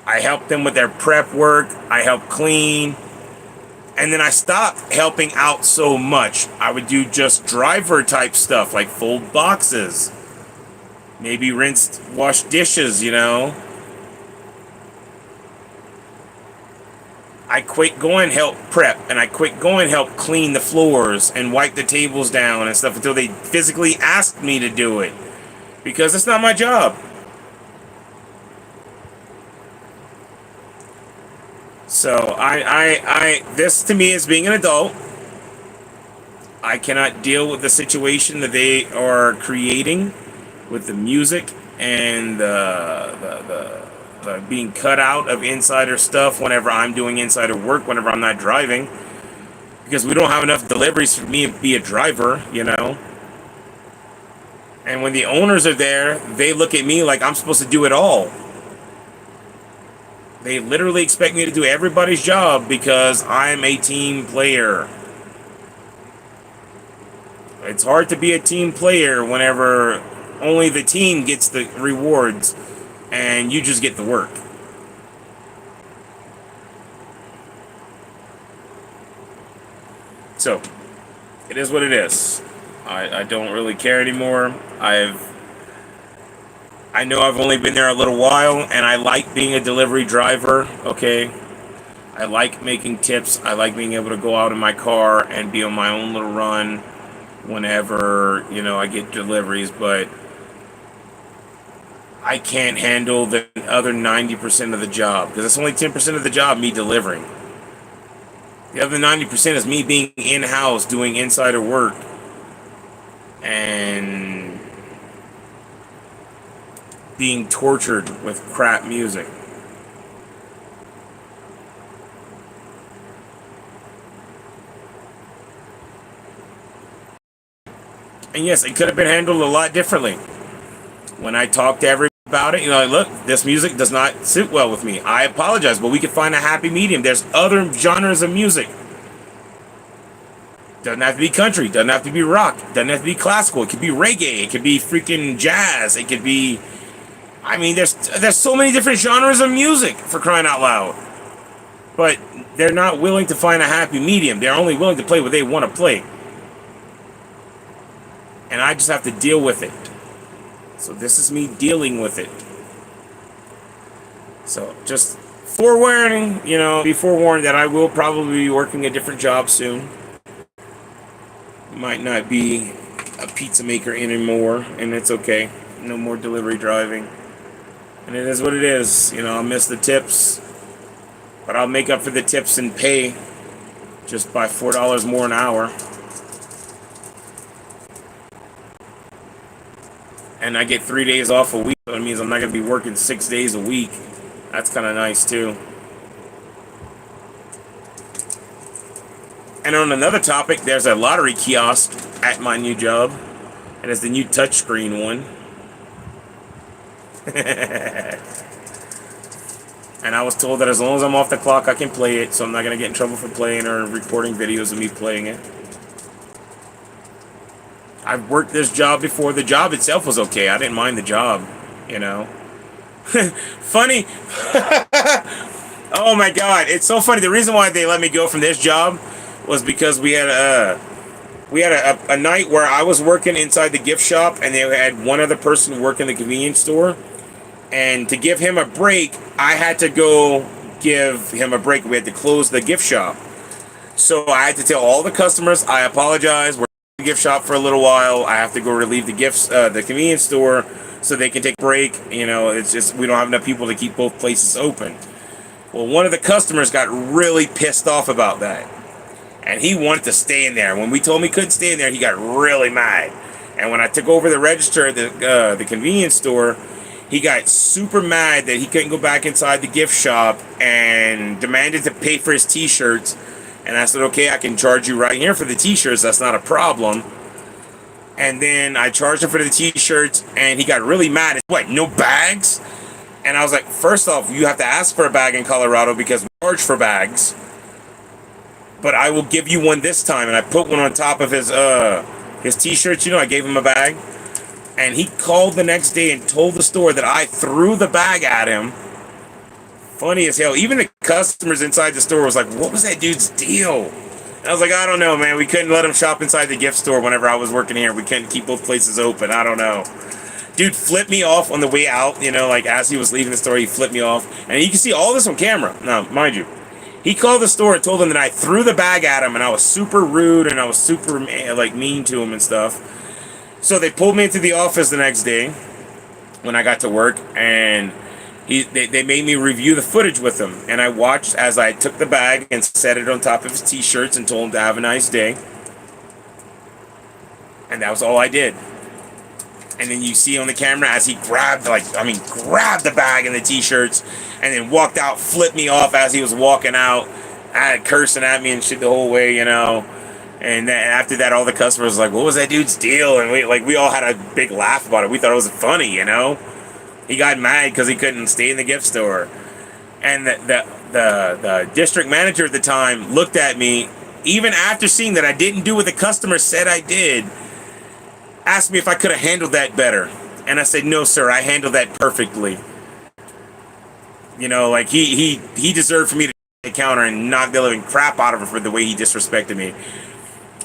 S1: I help them with their prep work. I help clean. And then I stopped helping out so much. I would do just driver type stuff, like fold boxes. Maybe wash dishes, you know. I quit going help prep, and I quit going help clean the floors and wipe the tables down and stuff until they physically asked me to do it, because it's not my job. So this to me is being an adult. I cannot deal with the situation that they are creating with the music and the being cut out of insider stuff whenever I'm doing insider work, whenever I'm not driving, because we don't have enough deliveries for me to be a driver, you know. And when the owners are there, they look at me like I'm supposed to do it all. They literally expect me to do everybody's job because I'm a team player. It's hard to be a team player whenever only the team gets the rewards and you just get the work. So, it is what it is. I don't really care anymore. I know I've only been there a little while, and I like being a delivery driver, okay? I like making tips. I like being able to go out in my car and be on my own little run whenever, you know, I get deliveries, but I can't handle the other 90% of the job, because it's only 10% of the job, me delivering. The other 90% is me being in-house, doing insider work, and being tortured with crap music. And yes, it could have been handled a lot differently. When I talked to everybody about it, you know, like, look, this music does not sit well with me. I apologize, but we can find a happy medium. There's other genres of music. Doesn't have to be country. Doesn't have to be rock. Doesn't have to be classical. It could be reggae. It could be freaking jazz. It could be... I mean, there's so many different genres of music, for crying out loud. But they're not willing to find a happy medium. They're only willing to play what they want to play. And I just have to deal with it. So this is me dealing with it. So just forewarning, you know, be forewarned that I will probably be working a different job soon. Might not be a pizza maker anymore, and it's okay. No more delivery driving. And it is what it is. You know, I'll miss the tips, but I'll make up for the tips and pay just by $4 more an hour. And I get 3 days off a week, so it means I'm not going to be working 6 days a week. That's kind of nice, too. And on another topic, there's a lottery kiosk at my new job. And it's the new touchscreen one. And I was told that as long as I'm off the clock, I can play it, so I'm not going to get in trouble for playing or recording videos of me playing it. I've worked this job before. The job itself was okay. I didn't mind the job, you know. Funny. Oh my God, it's so funny. The reason why they let me go from this job was because we had a night where I was working inside the gift shop, and they had one other person work in the convenience store. And to give him a break, I had to go give him a break. We had to close the gift shop. So I had to tell all the customers, I apologize. We're in the gift shop for a little while. I have to go relieve the gifts, the convenience store, so they can take a break. You know, it's just we don't have enough people to keep both places open. Well, one of the customers got really pissed off about that, and he wanted to stay in there. When we told him he couldn't stay in there, he got really mad. And when I took over the register at the convenience store, he got super mad that he couldn't go back inside the gift shop and demanded to pay for his t-shirts. And I said, okay, I can charge you right here for the t-shirts. That's not a problem. And then I charged him for the t-shirts, and he got really mad. What, no bags? And I was like, first off, you have to ask for a bag in Colorado because we charge for bags. But I will give you one this time. And I put one on top of his t-shirts. You know, I gave him a bag. And he called the next day and told the store that I threw the bag at him. Funny as hell. Even the customers inside the store was like, what was that dude's deal? And I was like, I don't know, man. We couldn't let him shop inside the gift store whenever I was working here. We couldn't keep both places open. I don't know. Dude flipped me off on the way out, you know, like as he was leaving the store, he flipped me off. And you can see all this on camera. Now, mind you, he called the store and told them that I threw the bag at him and I was super rude and I was super, like, mean to him and stuff. So they pulled me into the office the next day when I got to work, and they made me review the footage with him. And I watched as I took the bag and set it on top of his t-shirts and told him to have a nice day. And that was all I did. And then you see on the camera as he grabbed the bag and the t-shirts and then walked out, flipped me off as he was walking out, cursing at me and shit the whole way, you know. And then after that, all the customers were like, what was that dude's deal? And we all had a big laugh about it. We thought it was funny, you know. He got mad because he couldn't stay in the gift store. And the district manager at the time looked at me, even after seeing that I didn't do what the customer said I did, asked me if I could have handled that better. And I said, no, sir, I handled that perfectly. You know, like he deserved for me to take the counter and knock the living crap out of him for the way he disrespected me.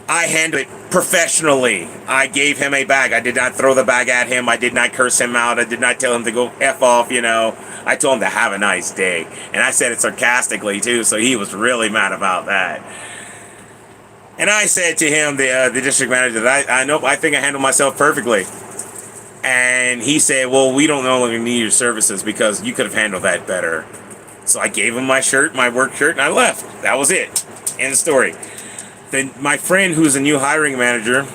S1: I handled it professionally. I gave him a bag. I did not throw the bag at him. I did not curse him out. I did not tell him to go F off, you know. I told him to have a nice day. And I said it sarcastically, too, so he was really mad about that. And I said to him, the district manager, that I think I handled myself perfectly. And he said, well, we don't no longer need your services because you could have handled that better. So I gave him my shirt, my work shirt, and I left. That was it. End of story. Then my friend, who's a new hiring manager,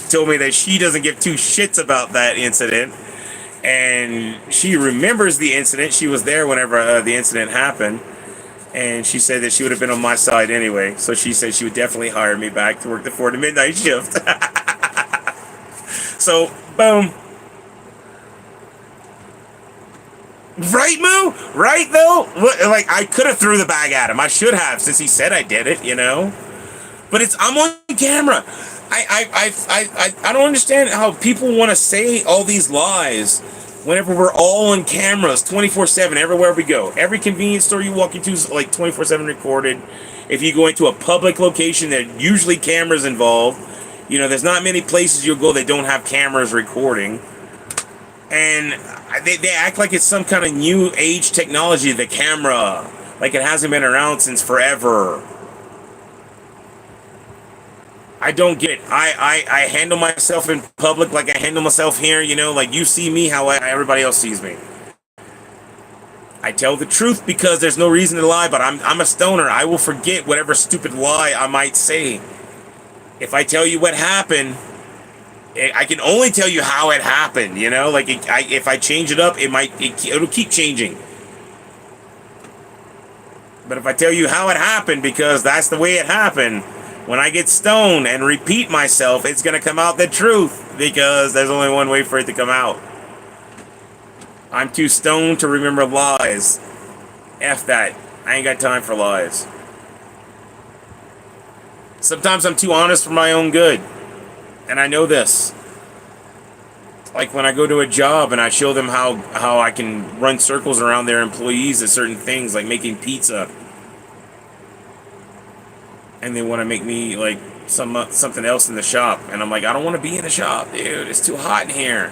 S1: told me that she doesn't give two shits about that incident. And she remembers the incident. She was there whenever the incident happened. And she said that she would have been on my side anyway. So she said she would definitely hire me back to work the 4 to midnight shift. So, boom. Right, Moo? Right, though? Like, I could have threw the bag at him. I should have, since he said I did it, you know? But I'm on camera. I don't understand how people want to say all these lies whenever we're all on cameras 24/7 everywhere we go. Every convenience store you walk into is like 24/7 recorded. If you go into a public location, there are usually cameras involved. You know, there's not many places you'll go that don't have cameras recording. And they act like it's some kind of new age technology, the camera. Like it hasn't been around since forever. I don't get it. I handle myself in public like I handle myself here, you know, like you see me how everybody else sees me. I tell the truth because there's no reason to lie, but I'm a stoner. I will forget whatever stupid lie I might say. If I tell you what happened, I can only tell you how it happened, you know? Like, if I change it up, it'll keep changing. But if I tell you how it happened, because that's the way it happened, when I get stoned and repeat myself, it's going to come out the truth, because there's only one way for it to come out. I'm too stoned to remember lies. F that. I ain't got time for lies. Sometimes I'm too honest for my own good. And I know this. Like when I go to a job and I show them how I can run circles around their employees at certain things, like making pizza. And they want to make me like something else in the shop. And I'm like, I don't want to be in the shop, dude. It's too hot in here.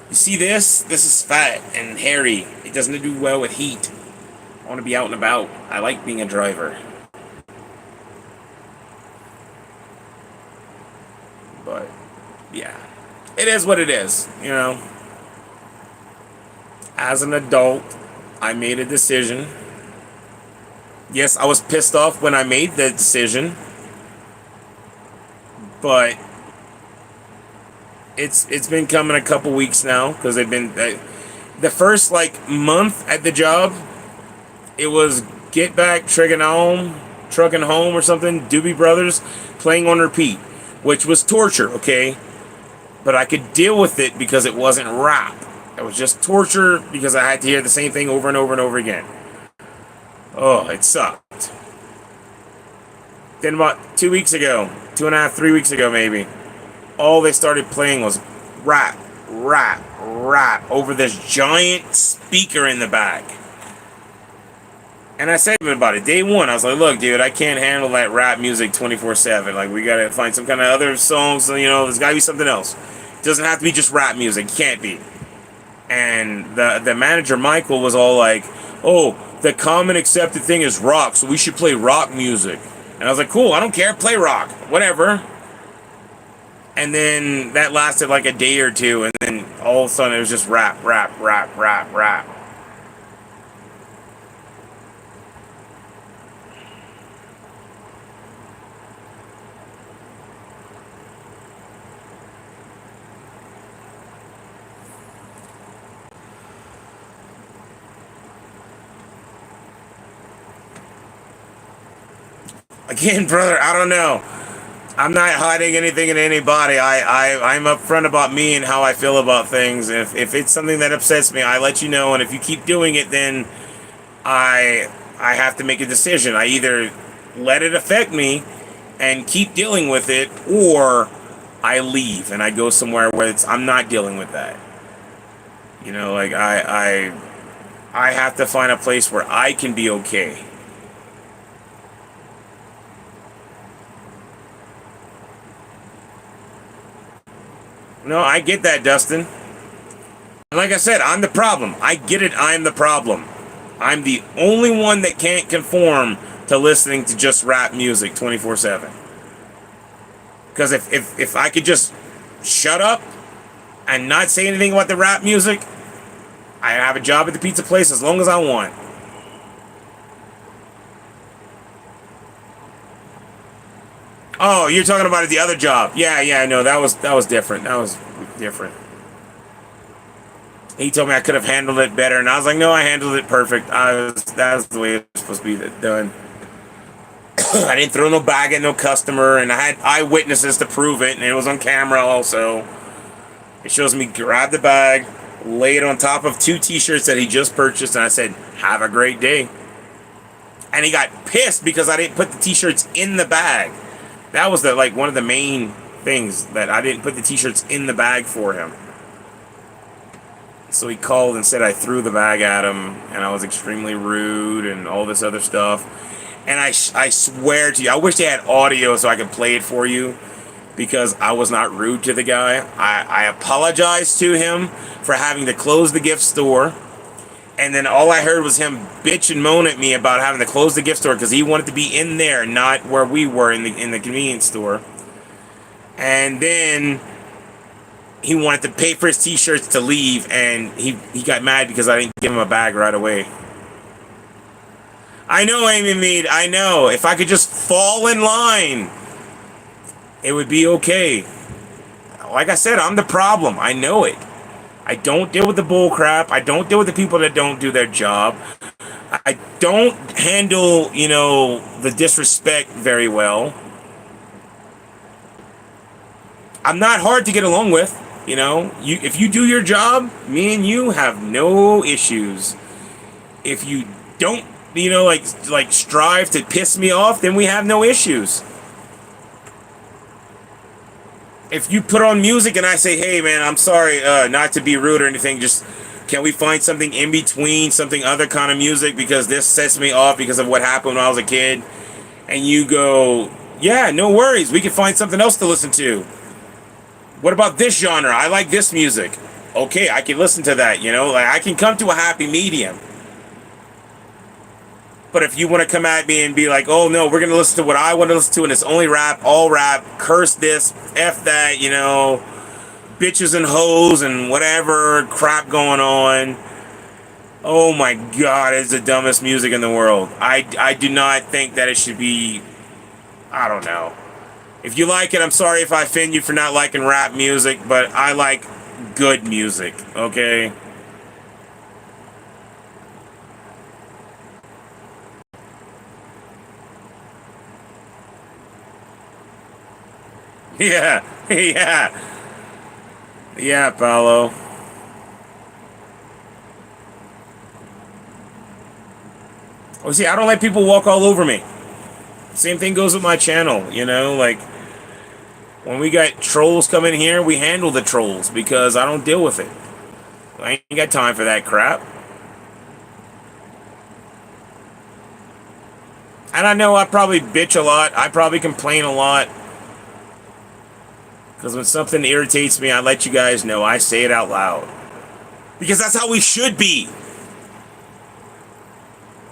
S1: You see this? This is fat and hairy. It doesn't do well with heat. I want to be out and about. I like being a driver. it is what it is, you know. As an adult, I made a decision. Yes, I was pissed off when I made the decision, but it's been coming a couple weeks now because they've been the first like month at the job. It was Get Back, Truckin' Home or something. Doobie Brothers playing on repeat, which was torture. Okay, but I could deal with it because it wasn't rap. It was just torture because I had to hear the same thing over and over and over again. Oh, it sucked. Then about 2 weeks ago, 2.5, 3 weeks ago maybe, all they started playing was rap, rap, rap over this giant speaker in the back. And I said to him about it, day one, I was like, look, dude, I can't handle that rap music 24/7. Like, we gotta find some kind of other songs, you know, there's gotta be something else. It doesn't have to be just rap music, it can't be. And the manager, Michael, was all like, oh, the common accepted thing is rock, so we should play rock music. And I was like, cool, I don't care, play rock, whatever. And then that lasted like a day or two, and then all of a sudden it was just rap, rap, rap, rap, rap. Again, brother, I don't know. I'm not hiding anything in anybody. I'm upfront about me and how I feel about things. If it's something that upsets me, I let you know. And if you keep doing it, then I have to make a decision. I either let it affect me and keep dealing with it, or I leave and I go somewhere where I'm not dealing with that. You know, like I have to find a place where I can be okay. No, I get that, Dustin. And like I said, I'm the problem. I get it, I'm the problem. I'm the only one that can't conform to listening to just rap music 24/7. Because if I could just shut up and not say anything about the rap music, I have a job at the pizza place as long as I want. Oh, you're talking about the other job. Yeah, no, that was different. That was different. He told me I could have handled it better, and I was like, no, I handled it perfect. That's the way it was supposed to be done. I didn't throw no bag at no customer, and I had eyewitnesses to prove it, and it was on camera also. It shows me grab the bag, lay it on top of 2 t-shirts that he just purchased, and I said, have a great day. And he got pissed because I didn't put the t-shirts in the bag. That was one of the main things, that I didn't put the t-shirts in the bag for him. So he called and said I threw the bag at him and I was extremely rude and all this other stuff. And I swear to you, I wish they had audio so I could play it for you, because I was not rude to the guy. I apologized to him for having to close the gift store. And then all I heard was him bitch and moan at me about having to close the gift store because he wanted to be in there, not where we were in the convenience store. And then he wanted to pay for his t-shirts to leave, and he got mad because I didn't give him a bag right away. I know, Amy Mead, I know. If I could just fall in line, it would be okay. Like I said, I'm the problem. I know it. I don't deal with the bull crap. I don't deal with the people that don't do their job. I don't handle, the disrespect very well. I'm not hard to get along with, if you do your job, me and you have no issues. If you don't, strive to piss me off, then we have no issues. If you put on music and I say, hey man, I'm sorry, not to be rude or anything, just can we find something in between, something other kind of music, because this sets me off because of what happened when I was a kid, and you go, yeah, no worries, we can find something else to listen to. What about this genre? I like this music. Okay, I can listen to that, I can come to a happy medium. But if you want to come at me and be like, oh no, we're going to listen to what I want to listen to, and it's only rap, all rap, curse this, F that, bitches and hoes and whatever crap going on. Oh my God, it's the dumbest music in the world. I do not think that it should be, I don't know. If you like it, I'm sorry if I offend you for not liking rap music, but I like good music, okay? Yeah, yeah. Yeah, Paulo. Oh, see, I don't let people walk all over me. Same thing goes with my channel, you know? Like, when we got trolls coming here, we handle the trolls because I don't deal with it. I ain't got time for that crap. And I know I probably bitch a lot. I probably complain a lot. Because when something irritates me, I let you guys know. I say it out loud. Because that's how we should be.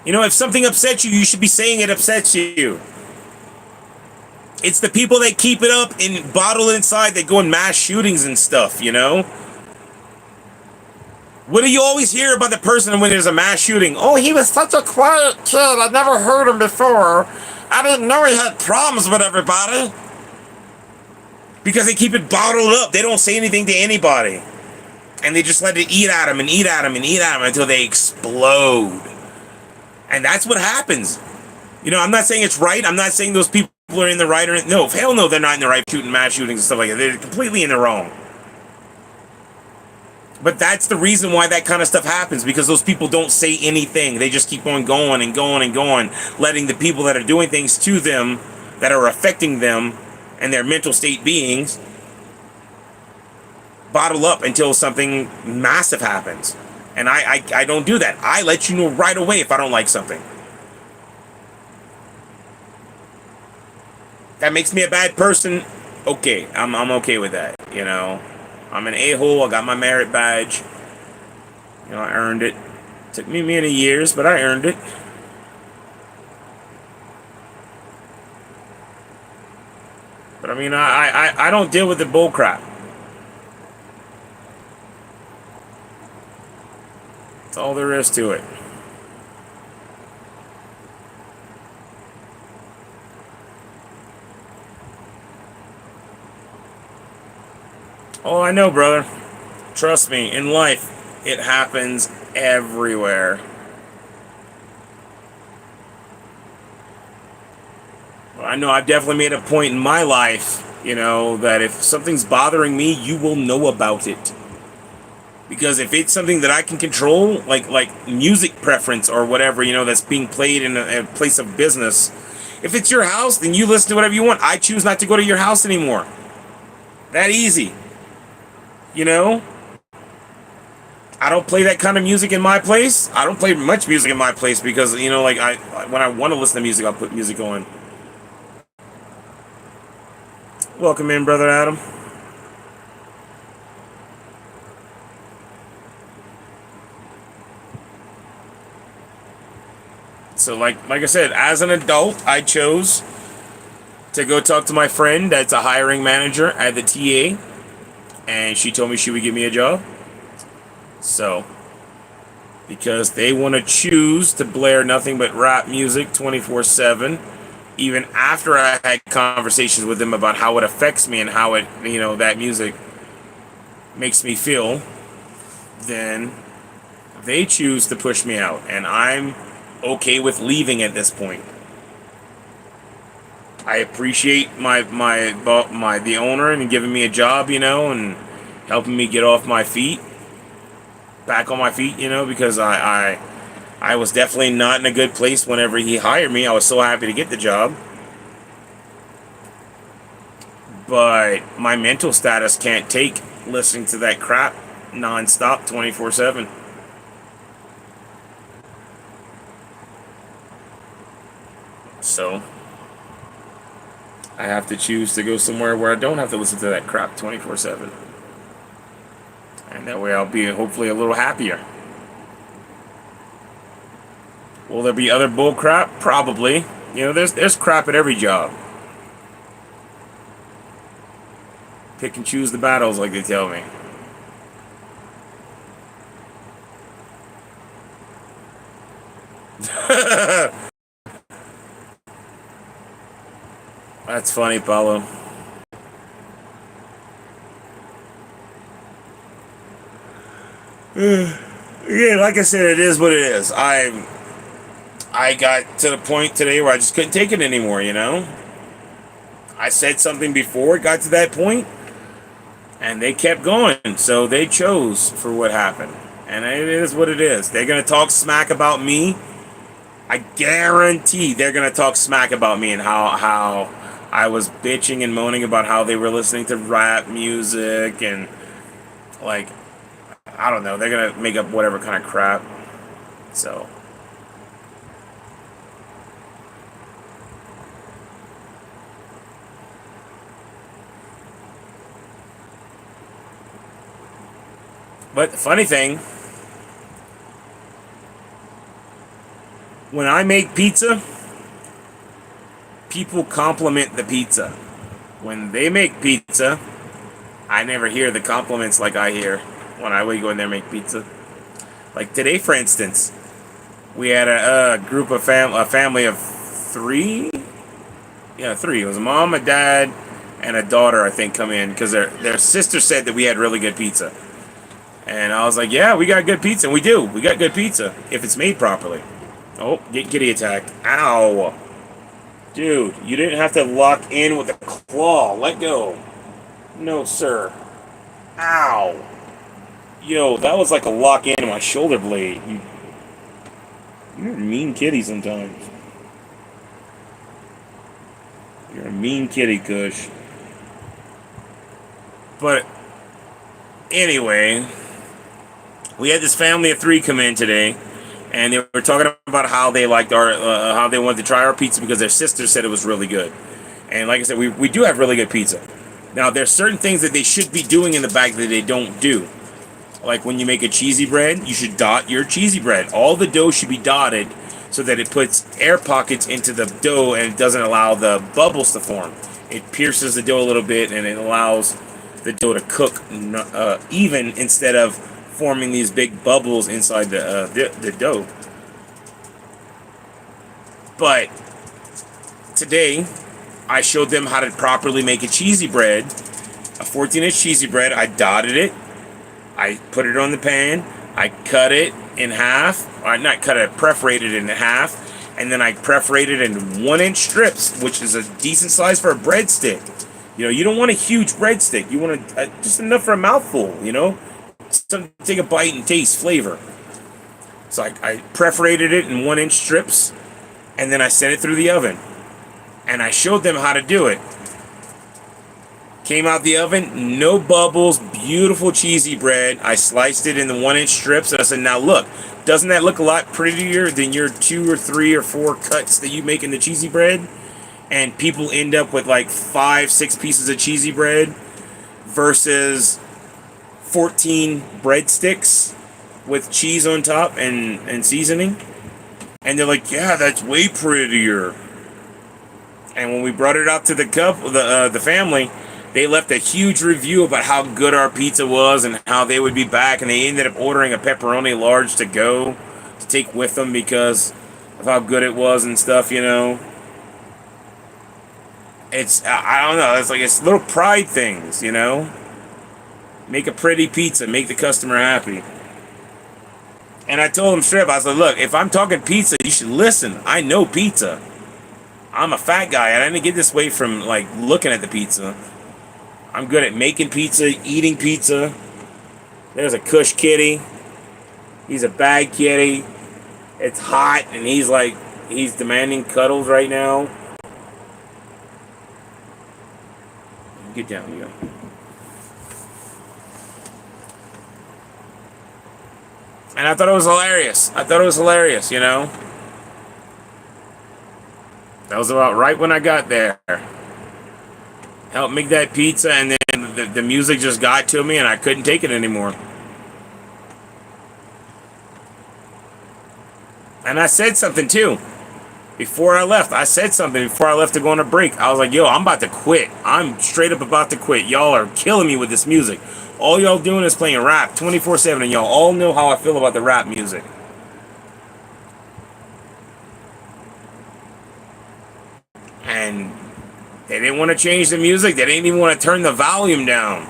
S1: You know, if something upsets you, you should be saying it upsets you. It's the people that keep it up and bottle it inside that go in mass shootings and stuff, you know? What do you always hear about the person when there's a mass shooting? Oh, he was such a quiet kid. I never heard him before. I didn't know he had problems with everybody. Because they keep it bottled up. They don't say anything to anybody. And they just let it eat at them and eat at them and eat at them until they explode. And that's what happens. You know, I'm not saying it's right. I'm not saying those people are in the right. Or no, hell no, they're not in the right shooting mass shootings and stuff like that. They're completely in the wrong. But that's the reason why that kind of stuff happens, because those people don't say anything. They just keep on going and going and going, letting the people that are doing things to them, that are affecting them and their mental state beings, bottle up until something massive happens. And I don't do that. I let you know right away if I don't like something. That makes me a bad person. Okay, I'm okay with that, you know. I'm an a-hole. I got my merit badge. You know, I earned it. Took me many years, but I earned it. But I mean, I don't deal with the bull crap. That's all there is to it. Oh, I know, brother. Trust me, in life, it happens everywhere. Well, I know I've definitely made a point in my life, you know, that if something's bothering me, you will know about it. Because if it's something that I can control, like music preference or whatever, you know, that's being played in a place of business, if it's your house, then you listen to whatever you want. I choose not to go to your house anymore. That easy. You know? I don't play that kind of music in my place. I don't play much music in my place because, you know, like, when I want to listen to music, I'll put music on. Welcome in, Brother Adam. So, like I said, as an adult, I chose to go talk to my friend that's a hiring manager at the TA. And she told me she would give me a job. So, because they want to choose to blare nothing but rap music 24/7, even after I had conversations with them about how it affects me and how it, you know, that music makes me feel, then they choose to push me out. And I'm okay with leaving at this point. I appreciate the owner and giving me a job, you know, and helping me get off my feet, back on my feet, you know, because I was definitely not in a good place whenever he hired me. I was so happy to get the job, but my mental status can't take listening to that crap nonstop, 24/7. So I have to choose to go somewhere where I don't have to listen to that crap 24/7. And that way I'll be hopefully a little happier. Will there be other bull crap? Probably. You know, there's crap at every job. Pick and choose the battles, like they tell me. That's funny, Paulo. Yeah, like I said, it is what it is. I got to the point today where I just couldn't take it anymore, you know? I said something before it got to that point, and they kept going, so they chose for what happened. And it is what it is. They're going to talk smack about me. I guarantee they're going to talk smack about me and how I was bitching and moaning about how they were listening to rap music and, like, I don't know. They're going to make up whatever kind of crap. So. But the funny thing, when I make pizza, people compliment the pizza. When they make pizza, I never hear the compliments like I hear when I would go in there and make pizza. Like today, for instance, we had a group of a family of three. Yeah, three. It was a mom, a dad, and a daughter, I think, come in because their sister said that we had really good pizza. And I was like, yeah, we got good pizza. And we do. We got good pizza if it's made properly. Oh, get kitty attacked. Ow. Dude, you didn't have to lock in with a claw. Let go. No, sir. Ow. Yo, that was like a lock in my shoulder blade. You're a mean kitty sometimes. You're a mean kitty, Kush. But anyway, we had this family of three come in today, and they were talking about how they liked how they wanted to try our pizza because their sister said it was really good. And like I said, we do have really good pizza. Now, there's certain things that they should be doing in the bag that they don't do. Like when you make a cheesy bread, you should dot your cheesy bread. All the dough should be dotted so that it puts air pockets into the dough and it doesn't allow the bubbles to form. It pierces the dough a little bit and it allows the dough to cook even instead of forming these big bubbles inside the dough. But today, I showed them how to properly make a cheesy bread, a 14-inch cheesy bread. I dotted it. I put it on the pan. I cut it in half. Not cut it, perforated it in half. And then I perforated it in 1-inch strips, which is a decent size for a breadstick. You know, you don't want a huge breadstick. You want just enough for a mouthful, you know? Something to take a bite and taste flavor. So I perforated it in 1-inch strips, and then I sent it through the oven. And I showed them how to do it. Came out the oven, no bubbles, beautiful cheesy bread. I sliced it in the 1-inch strips, and I said, now look, doesn't that look a lot prettier than your 2 or 3 or 4 cuts that you make in the cheesy bread? And people end up with like 5, 6 pieces of cheesy bread versus 14 breadsticks with cheese on top and seasoning. And they're like, yeah, that's way prettier. And when we brought it out to the family, they left a huge review about how good our pizza was and how they would be back. And they ended up ordering a pepperoni large to go to take with them because of how good it was and stuff, you know. It's, I don't know, it's little pride things, you know. Make a pretty pizza, make the customer happy. And I told him straight up, I said, look, if I'm talking pizza, you should listen. I know pizza. I'm a fat guy, and I didn't get this way from, like, looking at the pizza. I'm good at making pizza, eating pizza. There's a Kush kitty. He's a bad kitty. It's hot, and he's demanding cuddles right now. Get down, you go. And I thought it was hilarious. You know? That was about right when I got there. Helped make that pizza, and then the music just got to me, and I couldn't take it anymore. And I said something, too. before I left, I said something before I left to go on a break. I was like, yo, I'm about to quit. I'm straight up about to quit. Y'all are killing me with this music. All y'all doing is playing rap 24/7, and y'all all know how I feel about the rap music. And they didn't want to change the music. They didn't even want to turn the volume down.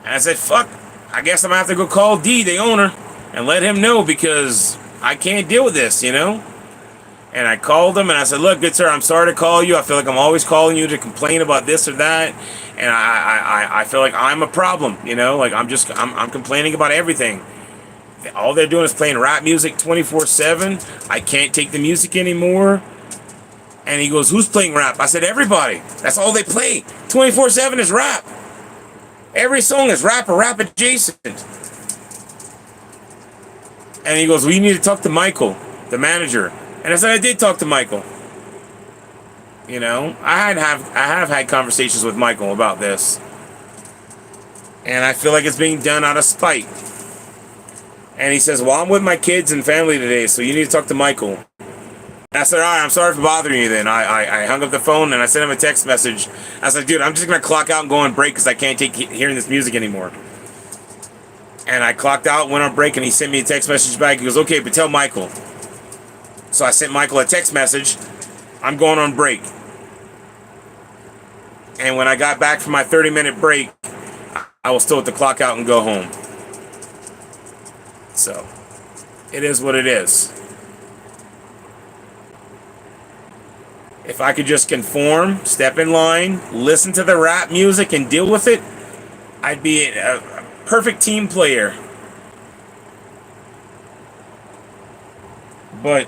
S1: And I said, fuck, I guess I'm going to have to go call D, the owner, and let him know because I can't deal with this, you know? And I called him and I said, look, good sir, I'm sorry to call you. I feel like I'm always calling you to complain about this or that. And I feel like I'm a problem, you know? Like I'm complaining about everything. All they're doing is playing rap music 24/7. I can't take the music anymore. And he goes, who's playing rap? I said, everybody. That's all they play. 24/7 is rap. Every song is rap or rap adjacent. And he goes, well, you need to talk to Michael, the manager. And I said, I did talk to Michael. You know, I have had conversations with Michael about this. And I feel like it's being done out of spite. And he says, well, I'm with my kids and family today, so you need to talk to Michael. And I said, all right, I'm sorry for bothering you then. I hung up the phone and I sent him a text message. I was like, dude, I'm just going to clock out and go on break because I can't take hearing this music anymore. And I clocked out, went on break, and he sent me a text message back. He goes, okay, but tell Michael. So I sent Michael a text message. I'm going on break. And when I got back from my 30-minute break, I was told to clock out and go home. So, it is what it is. If I could just conform, step in line, listen to the rap music, and deal with it, I'd be a perfect team player. But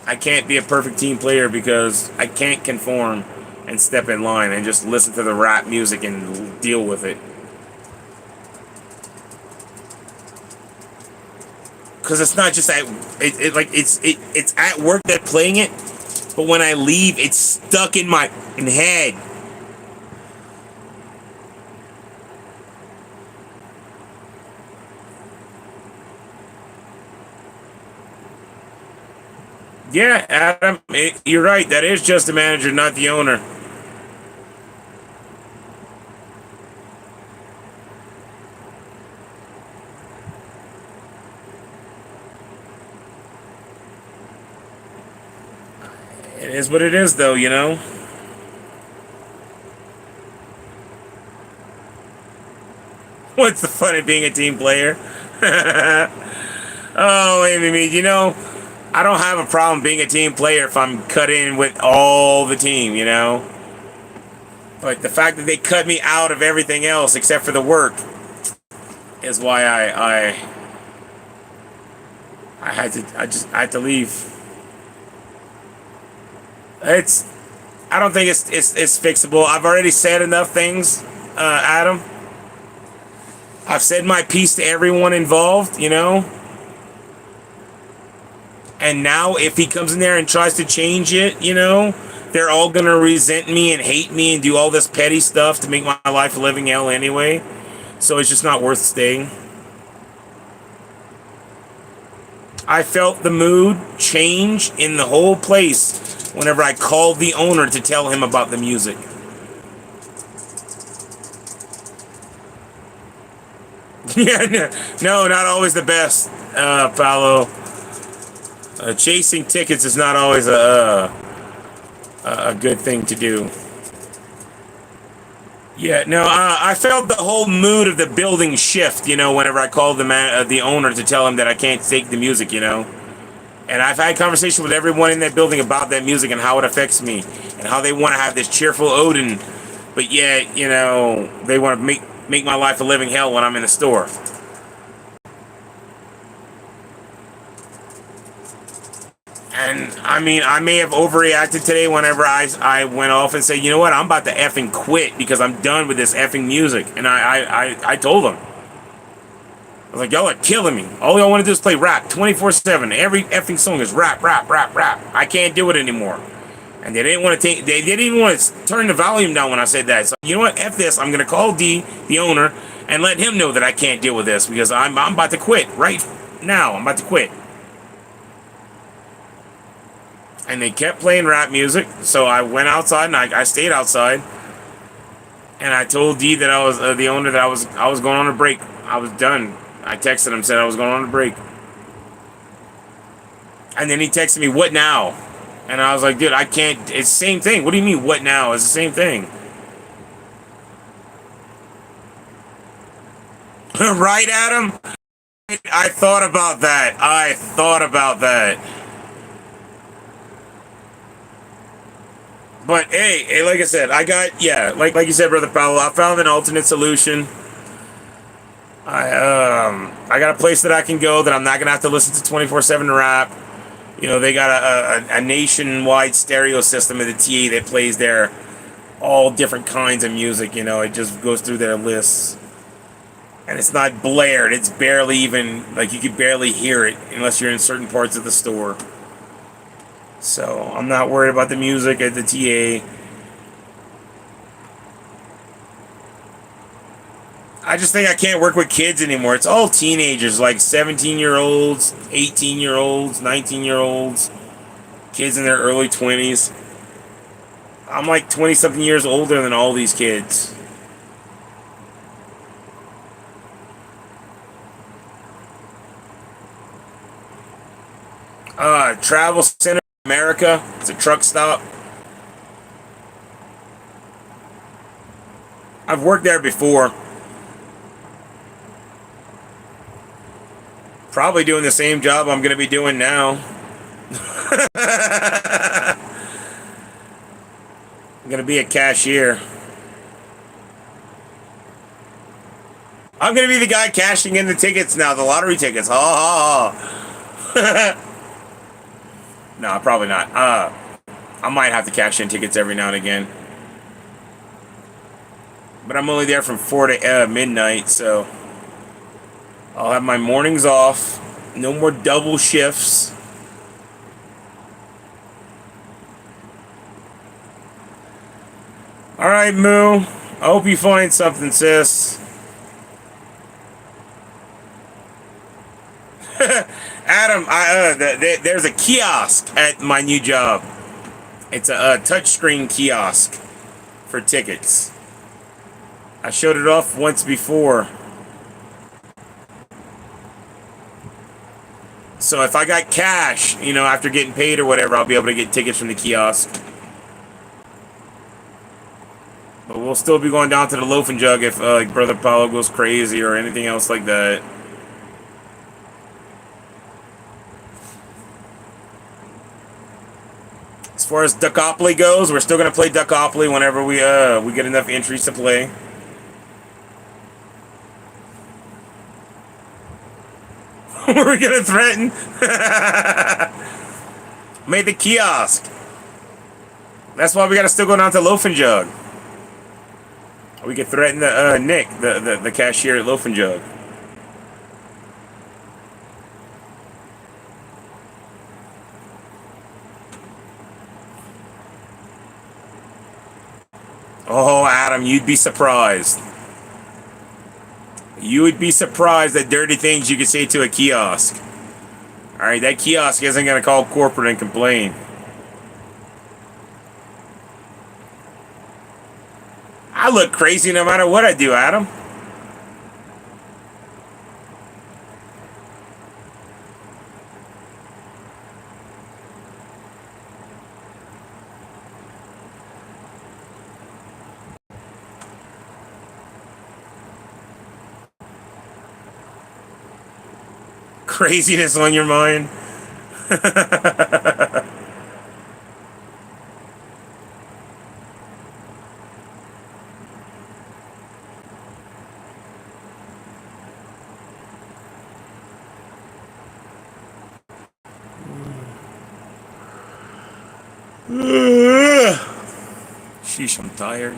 S1: I can't be a perfect team player because I can't conform and step in line and just listen to the rap music and deal with it. Because it's not just it's at work that playing it, but when I leave, it's stuck in my head. Yeah, Adam, you're right. That is just the manager, not the owner. It is what it is, though, you know? What's the fun of being a team player? Oh, Amy, you know, I don't have a problem being a team player if I'm cut in with all the team, you know? But the fact that they cut me out of everything else except for the work is why I had to leave. I don't think it's fixable. I've already said enough things, Adam. I've said my piece to everyone involved, you know? And now if he comes in there and tries to change it, you know, they're all going to resent me and hate me and do all this petty stuff to make my life a living hell anyway. So it's just not worth staying. I felt the mood change in the whole place whenever I called the owner to tell him about the music. Yeah, no, not always the best, Paulo. Chasing tickets is not always a good thing to do. Yeah, no, I felt the whole mood of the building shift, you know, whenever I called the owner to tell him that I can't take the music, you know. And I've had conversation with everyone in that building about that music and how it affects me and how they want to have this cheerful Odin, but yet, you know, they want to make my life a living hell when I'm in the store. And I mean, I may have overreacted today whenever I went off and said, you know what, I'm about to effing quit because I'm done with this effing music. And I told them. I was like, y'all are killing me. All y'all want to do is play rap 24/7. Every effing song is rap, rap, rap, rap. I can't do it anymore. And they didn't want to they didn't even want to turn the volume down when I said that. So you know what, F this, I'm gonna call D, the owner, and let him know that I can't deal with this because I'm about to quit right now. I'm about to quit. and they kept playing rap music. So I went outside and I stayed outside, and I told D that I was the owner that I was going on a break. I was done. I texted him, said I was going on a break, and then he texted me, "What now?" And I was like, "Dude, I can't. It's the same thing. What do you mean, what now? It's the same thing." Right, Adam? I thought about that. I thought about that. But hey, like I said, I got like you said, brother Paulo. I found an alternate solution. I got a place that I can go that I'm not gonna have to listen to 24/7 rap. You know, they got a nationwide stereo system in the TA that plays their all different kinds of music. You know, it just goes through their lists. And it's not blared. It's barely even, like, you could barely hear it unless you're in certain parts of the store. So I'm not worried about the music at the TA. I just think I can't work with kids anymore. It's all teenagers, like 17-year-olds, 18-year-olds, 19-year-olds, kids in their early 20s. I'm like 20-something years older than all these kids. Travel Center America. It's a truck stop. I've worked there before. Probably doing the same job I'm going to be doing now. I'm going to be a cashier. I'm going to be the guy cashing in the tickets now, the lottery tickets. Ha ha ha. No, probably not. I might have to cash in tickets every now and again. But I'm only there from 4 to midnight, so I'll have my mornings off. No more double shifts. Alright, Moo. I hope you find something, sis. Adam, there's a kiosk at my new job. It's a touchscreen kiosk for tickets. I showed it off once before. So if I got cash, you know, after getting paid or whatever, I'll be able to get tickets from the kiosk. But we'll still be going down to the Loaf and Jug if like Brother Paulo goes crazy or anything else like that. As far as Duckopoly goes, we're still gonna play Duckopoly whenever we get enough entries to play. We're gonna threaten. Made the kiosk. That's why we gotta still go down to Loaf and Jug. We could threaten the Nick, the cashier at Loaf and Jug. Oh, Adam, you'd be surprised. You would be surprised at dirty things you could say to a kiosk. Alright, that kiosk isn't going to call corporate and complain. I look crazy no matter what I do, Adam. Craziness on your mind. Sheesh, I'm tired.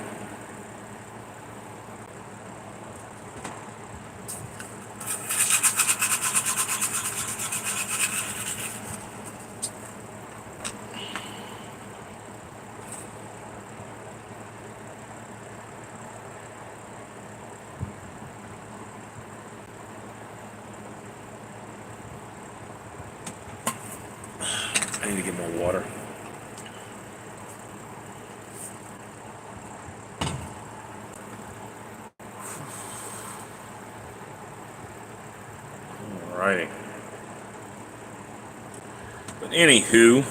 S1: I need to get more water. Alrighty. But anywho,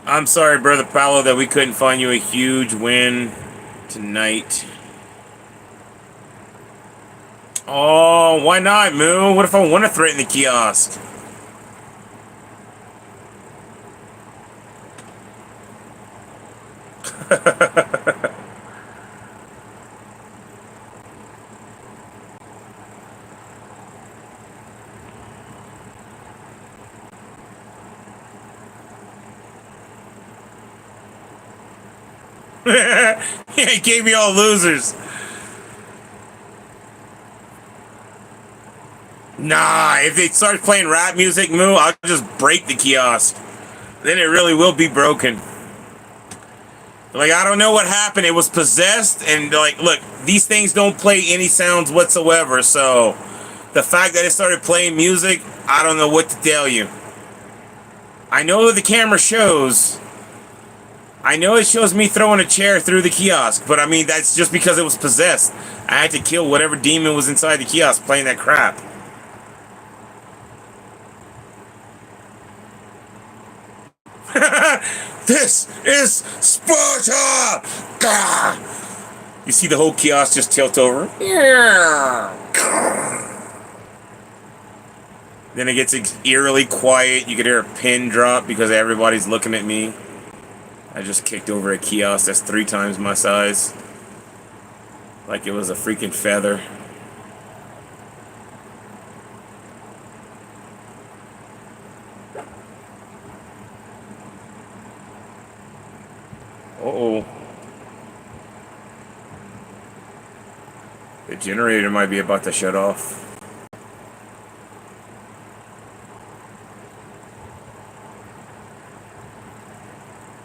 S1: I'm sorry, Brother Paulo, that we couldn't find you a huge win tonight. Oh, why not, Moo? What if I want to threaten the kiosk? Yeah, he gave me all losers. Nah, if it starts playing rap music, Moo, I'll just break the kiosk. Then it really will be broken. Like, I don't know what happened. It was possessed, and like, look, these things don't play any sounds whatsoever, so the fact that it started playing music, I don't know what to tell you. I know the camera shows. I know it shows me throwing a chair through the kiosk, but I mean, that's just because it was possessed. I had to kill whatever demon was inside the kiosk playing that crap. This is Sparta! Gah! You see the whole kiosk just tilt over. Then it gets eerily quiet. You can hear a pin drop because everybody's looking at me. I just kicked over a kiosk that's 3 times my size. Like it was a freaking feather. Uh-oh. The generator might be about to shut off.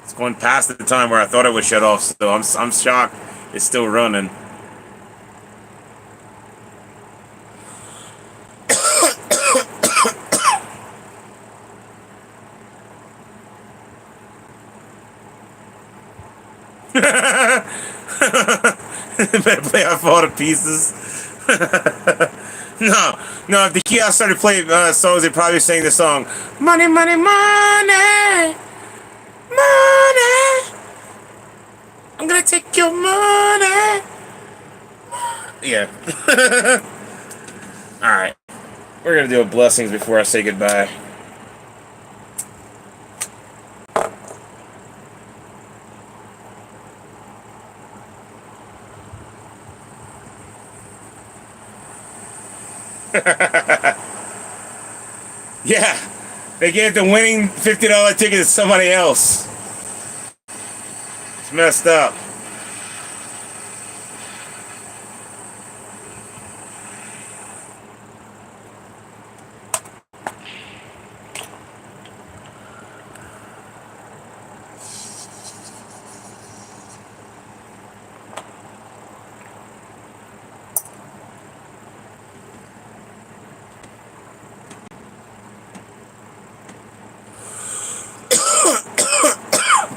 S1: It's going past the time where I thought it would shut off, so I'm shocked it's still running. Better play off all the pieces. No, if the kiosk started playing songs, they'd probably sing the song, money, money, money, money, I'm gonna take your money. Yeah. Alright. We're gonna do a blessings before I say goodbye. Yeah, they gave the winning $50 ticket to somebody else. It's messed up.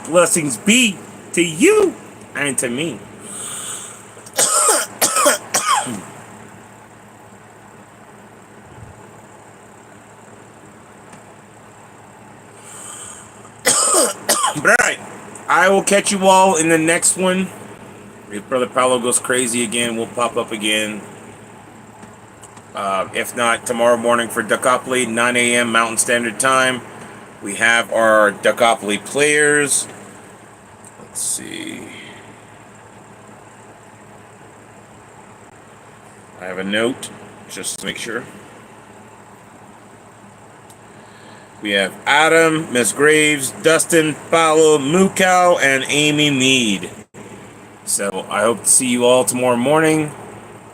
S1: Blessings be to you and to me. Alright, I will catch you all in the next one. If Brother Paulo goes crazy again, we'll pop up again. If not, tomorrow morning for Duckopoly, 9 a.m. Mountain Standard Time. We have our Duckopoly players. Let's see. I have a note, just to make sure. We have Adam, Miss Graves, Dustin, Paulo, Mukau, and Amy Mead. So I hope to see you all tomorrow morning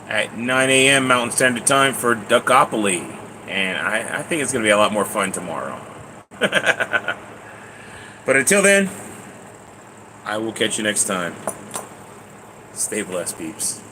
S1: at 9 a.m. Mountain Standard Time for Duckopoly. And I think it's going to be a lot more fun tomorrow. But until then, I will catch you next time. Stay blessed, peeps.